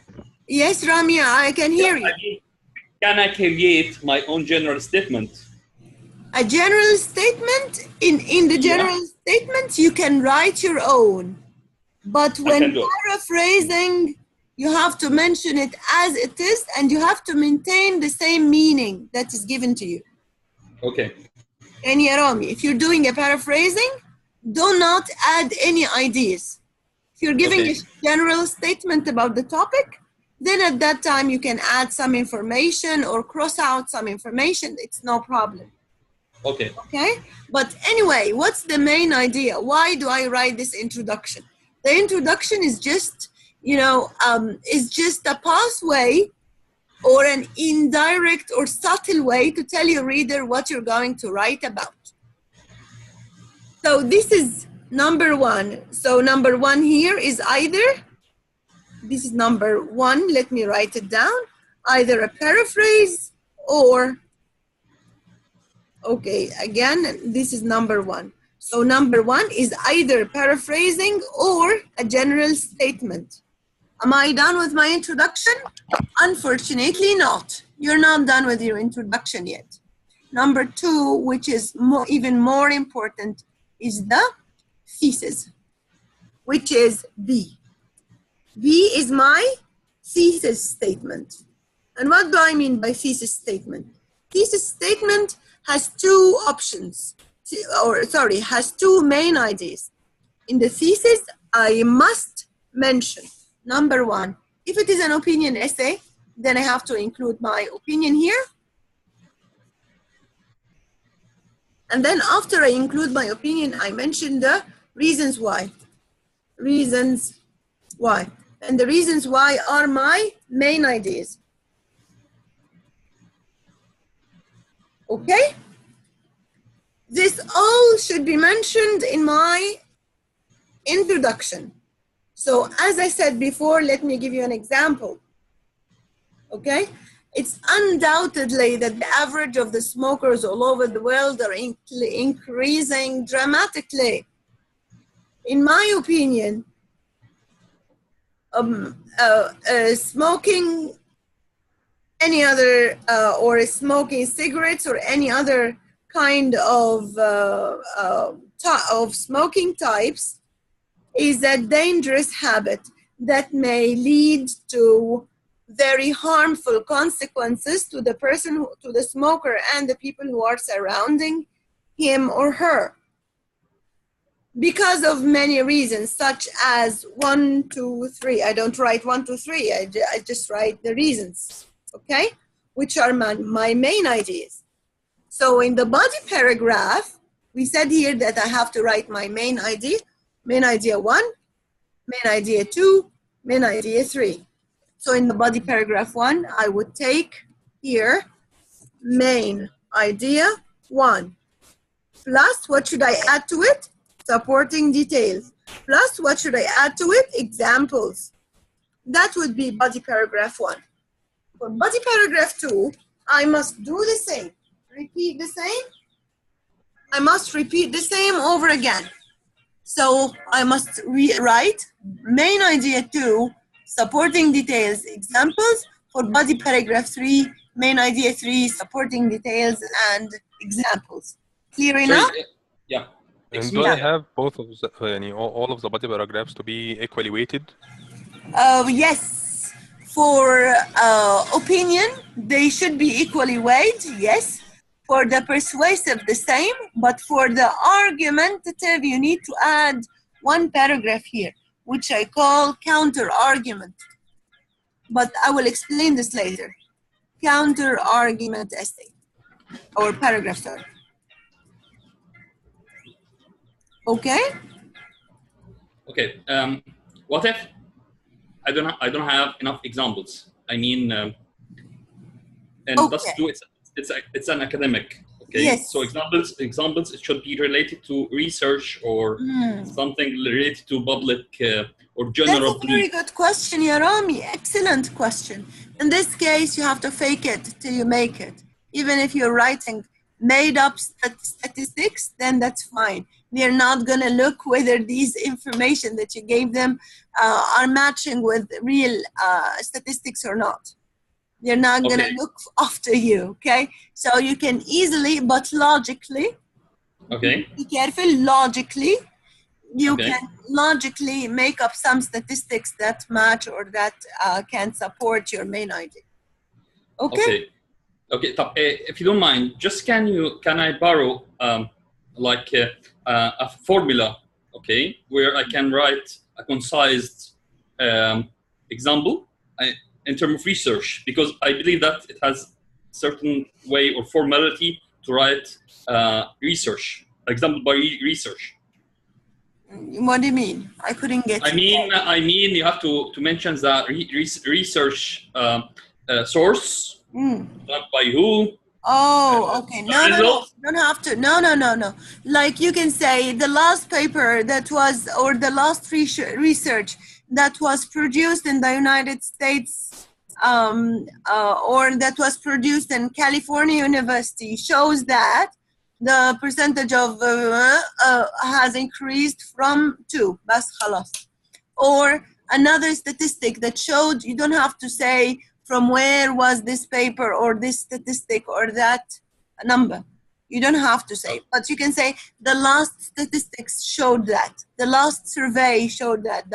Yes, Ramia, I can hear you. I mean, can I create my own general statement? A general statement, in the general statement, you can write your own. But when paraphrasing, you have to mention it as it is, and you have to maintain the same meaning that is given to you. Okay. And Yarami, if you're doing a paraphrasing, do not add any ideas. If you're giving a general statement about the topic, then at that time you can add some information or cross out some information. It's no problem. Okay. Okay? But anyway, what's the main idea? Why do I write this introduction? The introduction is just, is just a pathway or an indirect or subtle way to tell your reader what you're going to write about. So this is number one. So number one here is either, this is number one, let me write it down, either a paraphrase or, okay, again, this is number one. So number one is either paraphrasing or a general statement. Am I done with my introduction? Unfortunately not. You're not done with your introduction yet. Number two, which is even more important, is the thesis, which is B. B is my thesis statement. And what do I mean by thesis statement? Thesis statement has two options, has two main ideas. In the thesis, I must mention, number one, if it is an opinion essay, then I have to include my opinion here. And then after I include my opinion, I mention the reasons why. Reasons why. And the reasons why are my main ideas. Okay? This all should be mentioned in my introduction. So as I said before, let me give you an example. Okay? It's undoubtedly that the average of the smokers all over the world are increasing dramatically. In my opinion, smoking any other or smoking cigarettes or any other kind of smoking types is a dangerous habit that may lead to very harmful consequences to the person, to the smoker and the people who are surrounding him or her, because of many reasons, such as 1, 2, 3. I don't write 1, 2, 3. I just write the reasons, okay, which are my main ideas. So in the body paragraph, we said here that I have to write my main idea 1, main idea 2, main idea 3. So in the body paragraph 1, I would take here main idea 1. Plus, what should I add to it? Supporting details. Plus, what should I add to it? Examples. That would be body paragraph 1. For body paragraph 2, I must do the same. Repeat the same. I must repeat the same over again. So I must rewrite main idea 2, supporting details, examples. For body paragraph 3, main idea 3, supporting details and examples. Clear enough? Yeah. And do I have both of the, all of the body paragraphs to be equally weighted? Yes. For opinion, they should be equally weighed, yes. For the persuasive, the same. But for the argumentative, you need to add one paragraph here, which I call counter-argument. But I will explain this later. Counter-argument essay, or paragraph, sorry. Okay? Okay. What if I don't have enough examples? I mean, and Okay. let's do it. It's an academic. Okay. Yes. So examples. It should be related to research or something related to public or general. That's a very good question, Yarami. Excellent question. In this case, you have to fake it till you make it. Even if you're writing made up statistics, then that's fine. They're not going to look whether these information that you gave them are matching with real statistics or not. They're not going to look after you, okay? So you can easily, but logically, okay, be careful, logically, you can logically make up some statistics that match or that can support your main idea. Okay? Okay, if you don't mind, just can I borrow like a formula, okay, where I can write a concise example in terms of research, because I believe that it has certain way or formality to write research, example by research. What do you mean? I couldn't get I mean, you have to mention the research source, not by who. Oh, okay. No. You don't have to. No. Like you can say the last paper that was, or the last research that was produced in the United States, or that was produced in California University shows that the percentage of has increased from 2. Bas khalas. Or another statistic that showed, you don't have to say from where was this paper or this statistic or that number. You don't have to say, but you can say the last statistics showed that. The last survey showed that.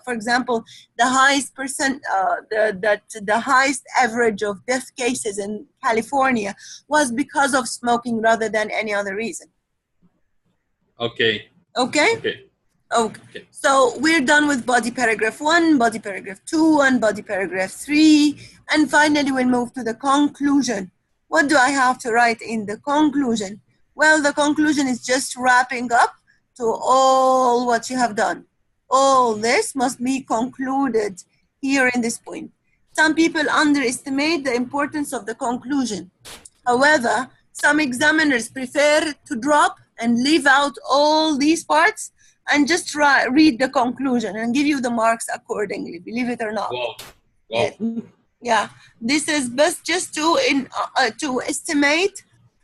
For example, the highest the highest average of death cases in California was because of smoking rather than any other reason. Okay. So we're done with body paragraph 1, body paragraph 2, and body paragraph 3. And finally, we'll move to the conclusion. What do I have to write in the conclusion? Well, the conclusion is just wrapping up to all what you have done. All this must be concluded here in this point. Some people underestimate the importance of the conclusion. However, some examiners prefer to drop and leave out all these parts and just read the conclusion and give you the marks accordingly, believe it or not. Wow. Wow. Yeah, this is best just to estimate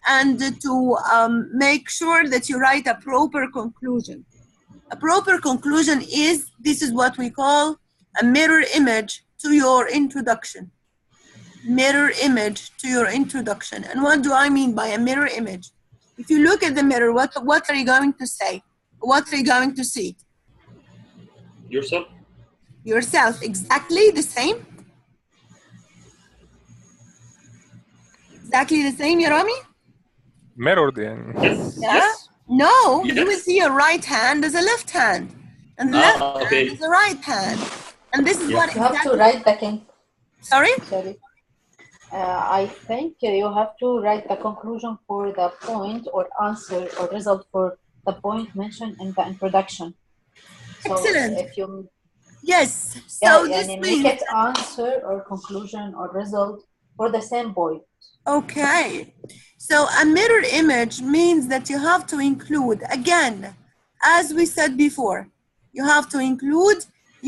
and to make sure that you write a proper conclusion. A proper conclusion this is what we call a mirror image to your introduction. Mirror image to your introduction. And what do I mean by a mirror image? If you look at the mirror, what are you going to say? What are you going to see? Yourself. Yourself, exactly the same? Exactly the same, Yarami? mirrored يعني. Yes. Yeah? Yes. No, Yes. you will see your right hand as a left hand, and the left Okay. hand as a right hand. And this is Yeah. what You have to write the Sorry? sorry. I think you have to write the conclusion for the point or answer or result for the point mentioned in the introduction. So Excellent. if you Yes. So this make means it answer or conclusion or result for the same point. okay. So a mirror image means that you have to include, again, as we said before, you have to include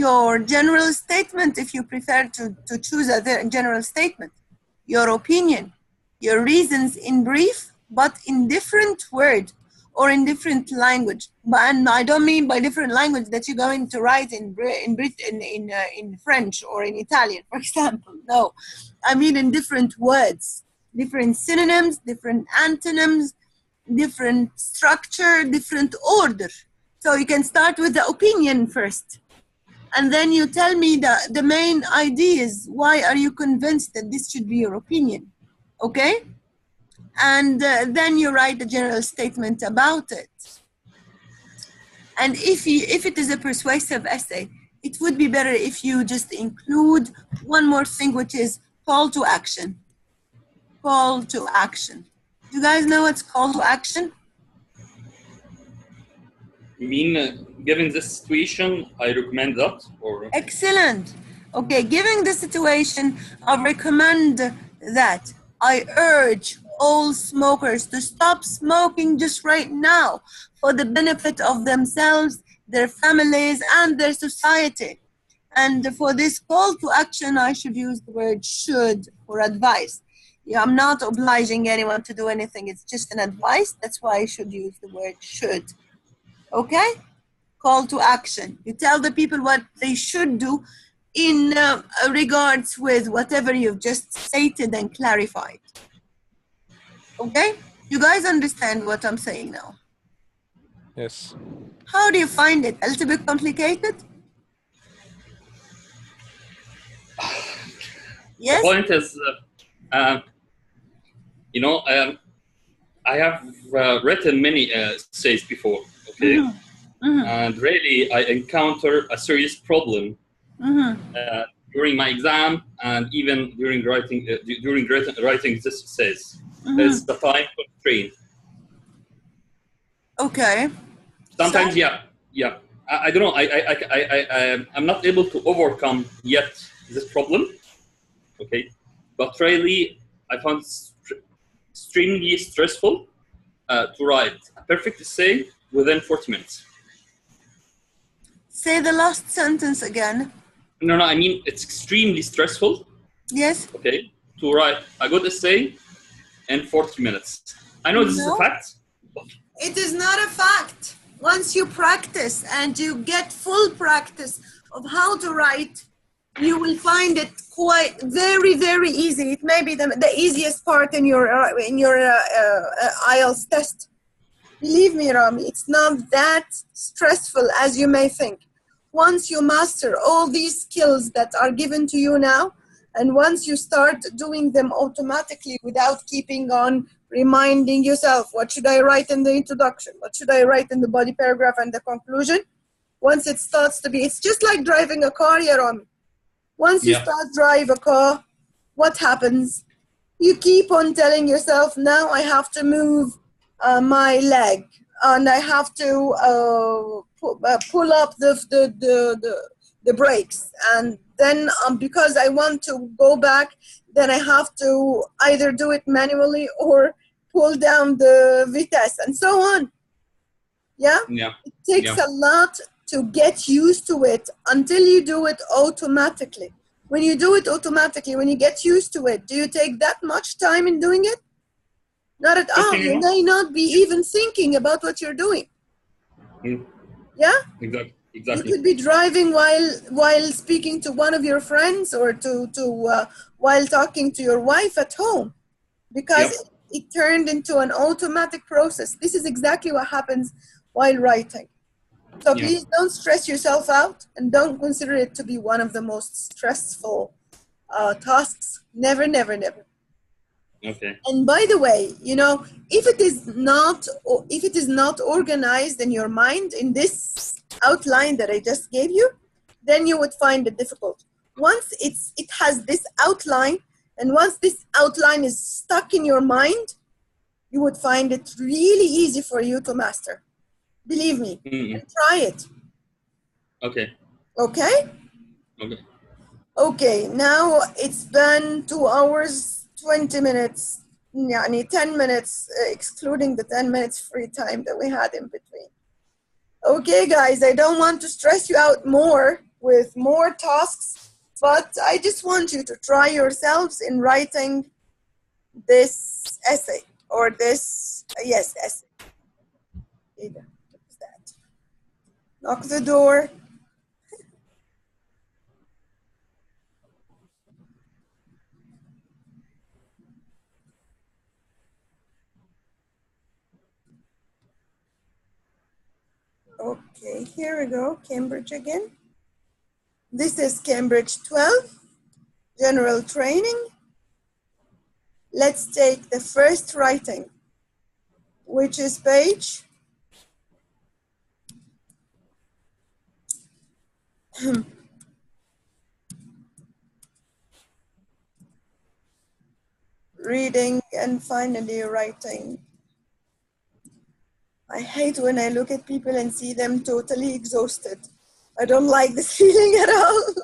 your general statement if you prefer to choose a general statement, your opinion, your reasons in brief, but in different words or in different language. And I don't mean by different language that you're going to write in French or in Italian, for example. No, I mean in different words, different synonyms, different antonyms, different structure, different order. So you can start with the opinion first. And then you tell me the main ideas. Why are you convinced that this should be your opinion? Okay? And then you write a general statement about it. And if it is a persuasive essay, it would be better if you just include one more thing, which is call to action. Call to action. Do you guys know what's call to action? You mean, given this situation, I recommend that? Or Excellent. Okay, given the situation, I recommend that. I urge all smokers to stop smoking just right now for the benefit of themselves, their families, and their society. And for this call to action, I should use the word should for advice. Yeah, I'm not obliging anyone to do anything. It's just an advice. That's why I should use the word should. Okay? Call to action. You tell the people what they should do in regards with whatever you've just stated and clarified. Okay? You guys understand what I'm saying now? Yes. How do you find it? A little bit complicated? Yes? the point is, I have written many essays before, okay? And really, I encounter a serious problem during my exam and even during writing this essays. It's the time constraint. Okay. Sometimes, So, yeah. I don't know. I'm not able to overcome yet this problem. Okay, but really, I found it extremely stressful to write a perfect essay within 40 minutes. say the last sentence again. No, I mean, it's extremely stressful, Yes? okay, to write a good essay in 40 minutes. I know this is a fact. It is not a fact. Once you practice and you get full practice of how to write, you will find it quite very, very easy. It may be the easiest part in your IELTS test. Believe me, Rami, it's not that stressful as you may think. Once you master all these skills that are given to you now, and once you start doing them automatically without keeping on reminding yourself, what should I write in the introduction? What should I write in the body paragraph and the conclusion? Once it starts to be, it's just like driving a car, Rami. Once you start drive a car, what happens? You keep on telling yourself, now I have to move my leg, and I have to pull up the brakes, and then because I want to go back, then I have to either do it manually or pull down the vitesse, and so on. Yeah? Yeah. It takes a lot to get used to it until you do it automatically. When you do it automatically, when you get used to it, do you take that much time in doing it? Not at all. You may not be even thinking about what you're doing. Yeah? Exactly. You could be driving while speaking to one of your friends or while talking to your wife at home, because it turned into an automatic process. This is exactly what happens while writing. So please don't stress yourself out, and don't consider it to be one of the most stressful tasks. Never, never, never. Okay. And by the way, you know, if it is not organized in your mind in this outline that I just gave you, then you would find it difficult. Once it has this outline, and once this outline is stuck in your mind, you would find it really easy for you to master. Believe me, and try it. Okay. Okay? Okay. Okay, now it's been 2 hours, 20 minutes, يعني 10 minutes, excluding the 10 minutes free time that we had in between. Okay, guys, I don't want to stress you out more with more tasks, but I just want you to try yourselves in writing this essay, or this, yes, essay. What is that? Knock the door. Okay, here we go, Cambridge again. This is Cambridge 12, general training. Let's take the first writing, which is page reading and finally writing. I hate when I look at people and see them totally exhausted. I don't like this feeling at all.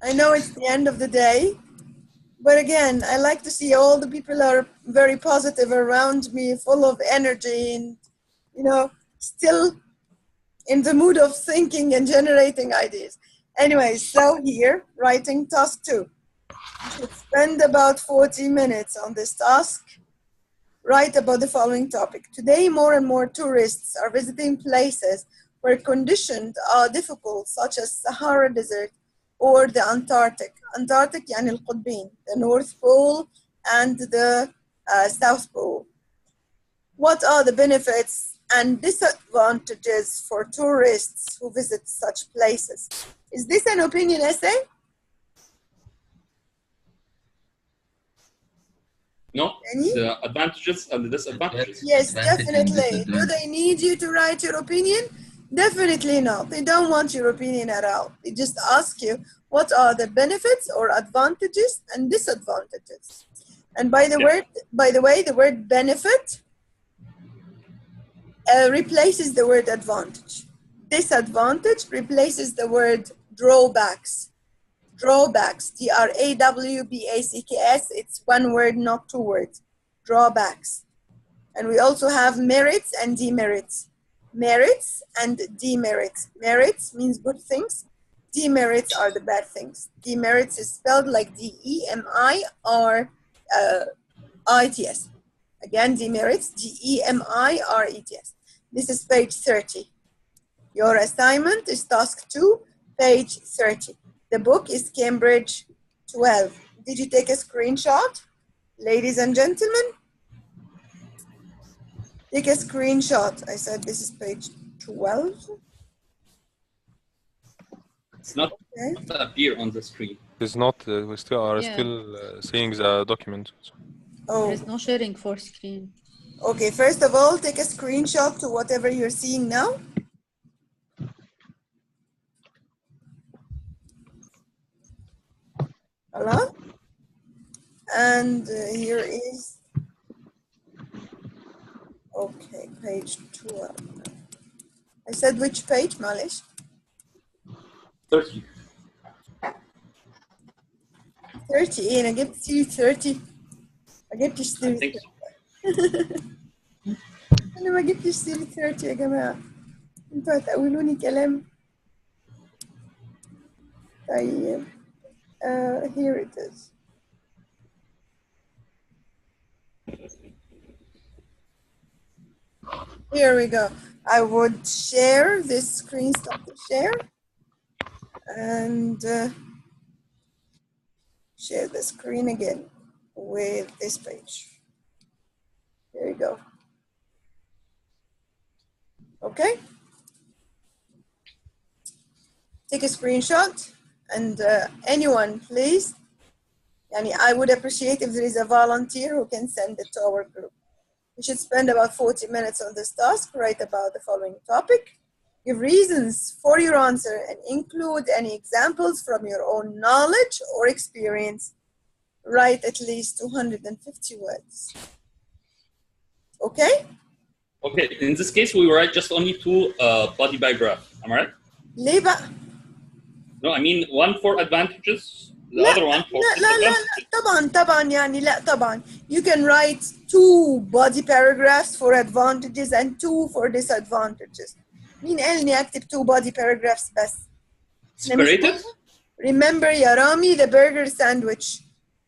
I know it's the end of the day, but again, I like to see all the people are very positive around me, full of energy, and, you know, still in the mood of thinking and generating ideas. Anyway, so here, writing task 2. You should spend about 40 minutes on this task. Write about the following topic. Today, more and more tourists are visiting places where conditions are difficult, such as Sahara Desert or the Antarctic. Antarctic يعني القطبين, the North Pole and the South Pole. What are the benefits and disadvantages for tourists who visit such places? Is this an opinion essay? No, the advantages and the disadvantages. Yes, definitely. Do they need you to write your opinion? Definitely not. They don't want your opinion at all. They just ask you what are the benefits or advantages and disadvantages. And by the way, the word benefit replaces the word advantage. Disadvantage replaces the word drawbacks. Drawbacks, D-R-A-W-B-A-C-K-S, it's one word, not two words. Drawbacks. And we also have merits and demerits. Merits and demerits. Merits means good things. Demerits are the bad things. Demerits is spelled like D-E-M-I-R-I-T-S. Again, demerits, D-E-M-I-R-E-T-S. This is page 30. Your assignment is task 2, page 30. The book is Cambridge 12. Did you take a screenshot? Ladies and gentlemen, take a screenshot. I said this is page 12. It's not appear on the screen. It's not, we still are seeing the document. Oh. There's no sharing for screen. Okay, first of all, take a screenshot to whatever you're seeing now. Hello? And here is, okay, page 12. I said which page, Malish? 30. 30, أنا جبت 30. I get to 30. أنا ما جبتش سيرة 30 يا جماعة، انتوا هتقولوني كلام. طيب here it is. Here we go. I would share this screen, stop the share, and share the screen again with this page. There you go. Okay. Take a screenshot, and anyone, please. I would appreciate if there is a volunteer who can send it to our group. You should spend about 40 minutes on this task. Write about the following topic. Give reasons for your answer and include any examples from your own knowledge or experience. Write at least 250 words. Okay? Okay, in this case, we write just only 2 body paragraphs. Am I right? ليه بقى؟ No, I mean one for advantages, the لا other one for لا طبعا لا طبعا. You can write 2 body paragraphs for advantages and 2 for disadvantages. مين قال إني أكتب 2 body paragraphs بس؟ separated? Remember يا رامي the burger sandwich.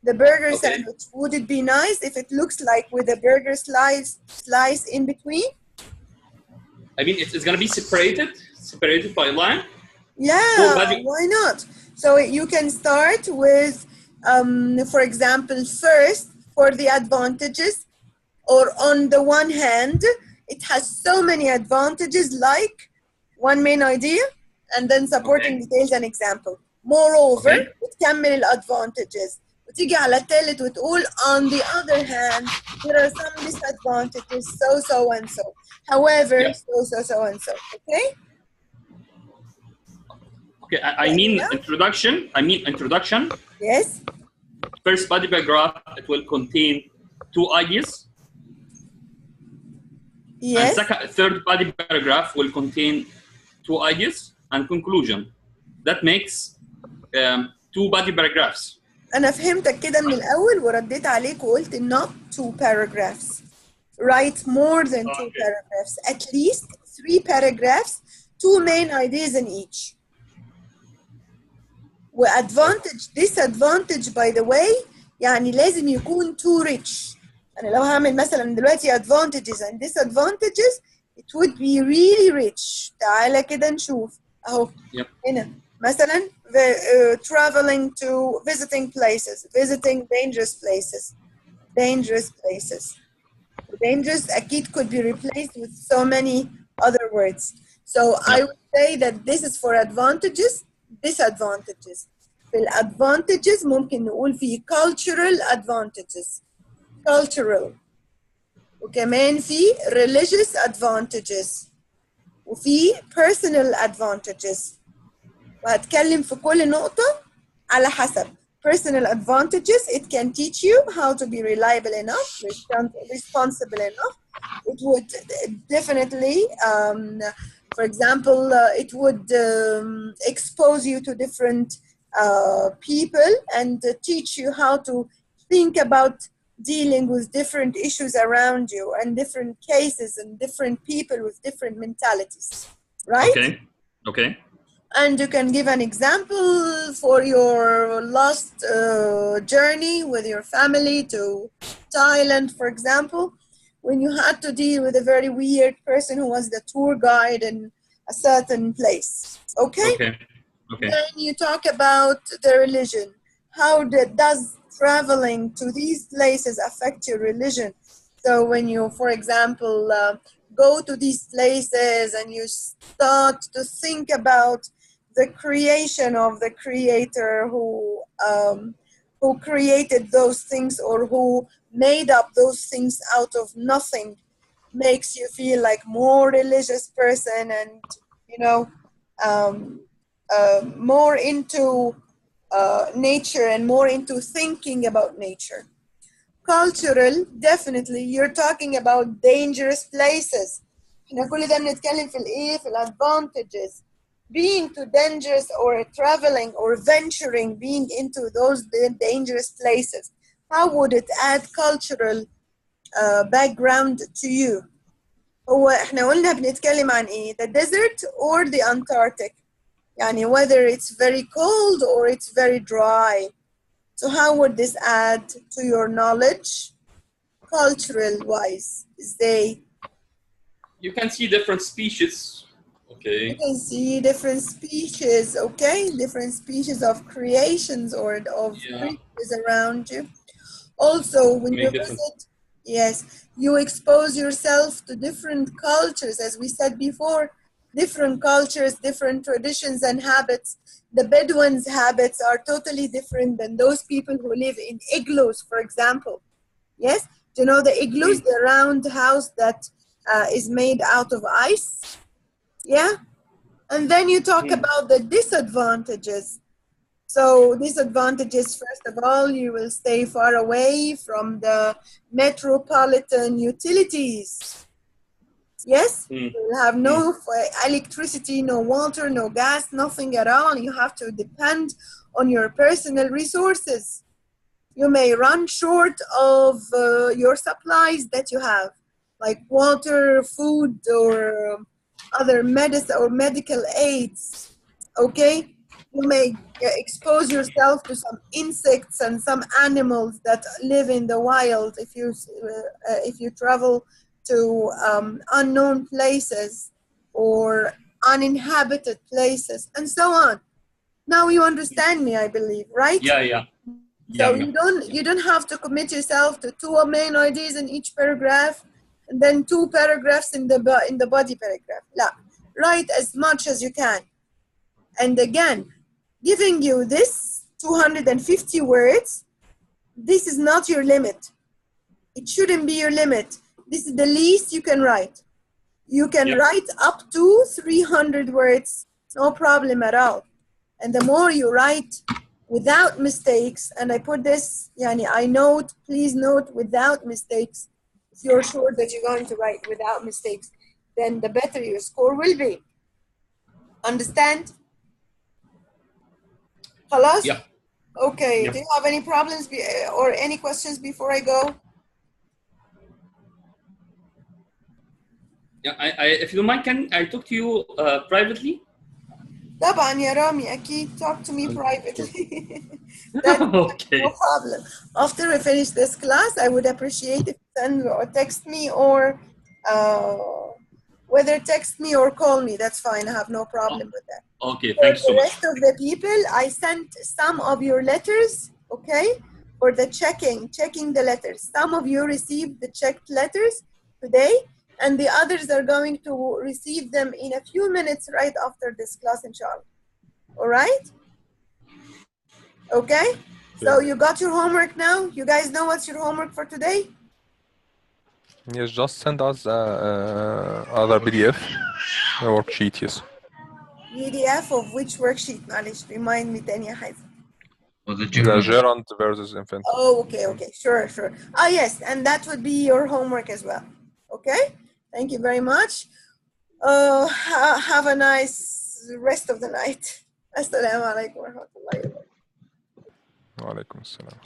The burger sandwich, would it be nice if it looks like with a burger slice in between? I mean, it's going to be separated by a line? Yeah, why not? So you can start with, for example, first for the advantages, or on the one hand, it has so many advantages like one main idea and then supporting details and example. Moreover, بتكمل الادvantages. وتيجي على الثالث وتقول on the other hand, there are some disadvantages, so and so. However, so and so. Okay? Okay, I mean introduction. Yes. First body paragraph, it will contain 2 ideas. Yes. And third body paragraph will contain 2 ideas and conclusion. That makes 2 body paragraphs. أنا فهمتك كده من الأول ورديت عليك وقلت not 2 paragraphs. Write more than 2 paragraphs. At least 3 paragraphs, 2 main ideas in each. disadvantage by the way لازم يكون too rich. أنا لو هعمل مثلا دلوقتي advantages and disadvantages, it would be really rich. تعالى كده نشوف أهو. هنا مثلا traveling to visiting places, visiting dangerous places. Dangerous أكيد could be replaced with so many other words. So I would say that this is for advantages, disadvantages. في الادvantages ممكن نقول في cultural advantages, وكمان في religious advantages وفي personal advantages. وهتكلم في كل نقطة على حسب. Personal advantages, it can teach you how to be reliable enough, responsible enough. It would definitely, for example, it would expose you to different people and teach you how to think about dealing with different issues around you and different cases and different people with different mentalities, right? Okay. And you can give an example for your last journey with your family to Thailand, for example, when you had to deal with a very weird person who was the tour guide in a certain place. Okay. Then you talk about the religion. How does traveling to these places affect your religion? So when you, for example, go to these places and you start to think about the creation of the creator who created those things or who made up those things out of nothing, makes you feel like more religious person and, you know, more into nature and more into thinking about nature. Cultural, definitely, you're talking about dangerous places. احنا كل ده بنتكلم في الايه؟ في advantages. Being too dangerous or traveling or venturing, being into those dangerous places. How would it add cultural background to you? هو احنا قلنا بنتكلم عن ايه؟ The desert or the Antarctic. يعني whether it's very cold or it's very dry. So how would this add to your knowledge cultural wise? You can see different species. You Okay. can see different species, okay? Different species of creations or of Yeah. creatures around you. Also, when you Make different. visit, yes, you expose yourself to different cultures, as we said before, different cultures, different traditions and habits. The Bedouins' habits are totally different than those people who live in igloos, for example. Yes, do you know the igloos, the round house that is made out of ice? Yeah. And then you talk about the disadvantages. So disadvantages, first of all, you will stay far away from the metropolitan utilities. Yes, you will have no electricity, no water, no gas, nothing at all. You have to depend on your personal resources. You may run short of your supplies that you have, like water, food, or other medicine or medical aids. Okay, you may expose yourself to some insects and some animals that live in the wild if you travel to unknown places or uninhabited places and so on. Now you understand me, I believe, right? Yeah, yeah. So Yeah, you don't have to commit yourself to 2 main ideas in each paragraph and then 2 paragraphs in the body paragraph. لا, write as much as you can. And again, giving you this 250 words, this is not your limit. It shouldn't be your limit. This is the least you can write. You can write up to 300 words, no problem at all. And the more you write without mistakes, and I put this, yani I note, please note without mistakes. If you're sure that you're going to write without mistakes, then the better your score will be. Understand? خلاص? Yeah. Okay, Yeah. do you have any problems or any questions before I go? Yeah, if you don't mind, can I talk to you privately? طبعا يا رامي أكيد, talk to me privately. Okay. No problem. After we finish this class, I would appreciate if you send or text me or whether text me or call me. That's fine. I have no problem with that. Okay, For thanks so the much. rest of the people, I sent some of your letters, okay, for the checking the letters. Some of you received the checked letters today, and the others are going to receive them in a few minutes right after this class, inshallah. All right? Okay? So you got your homework now? You guys know what's your homework for today? Yes, just send us other PDF worksheet, yes. PDF of which worksheet? معلش, remind me تاني يا حازم. The The gerund versus infinitive. Oh, okay, sure. Ah, yes, and that would be your homework as well. Okay? Thank you very much. Have a nice rest of the night. Assalamu alaikum wa rahmatullahi wa barakatuh. وعليكم السلام.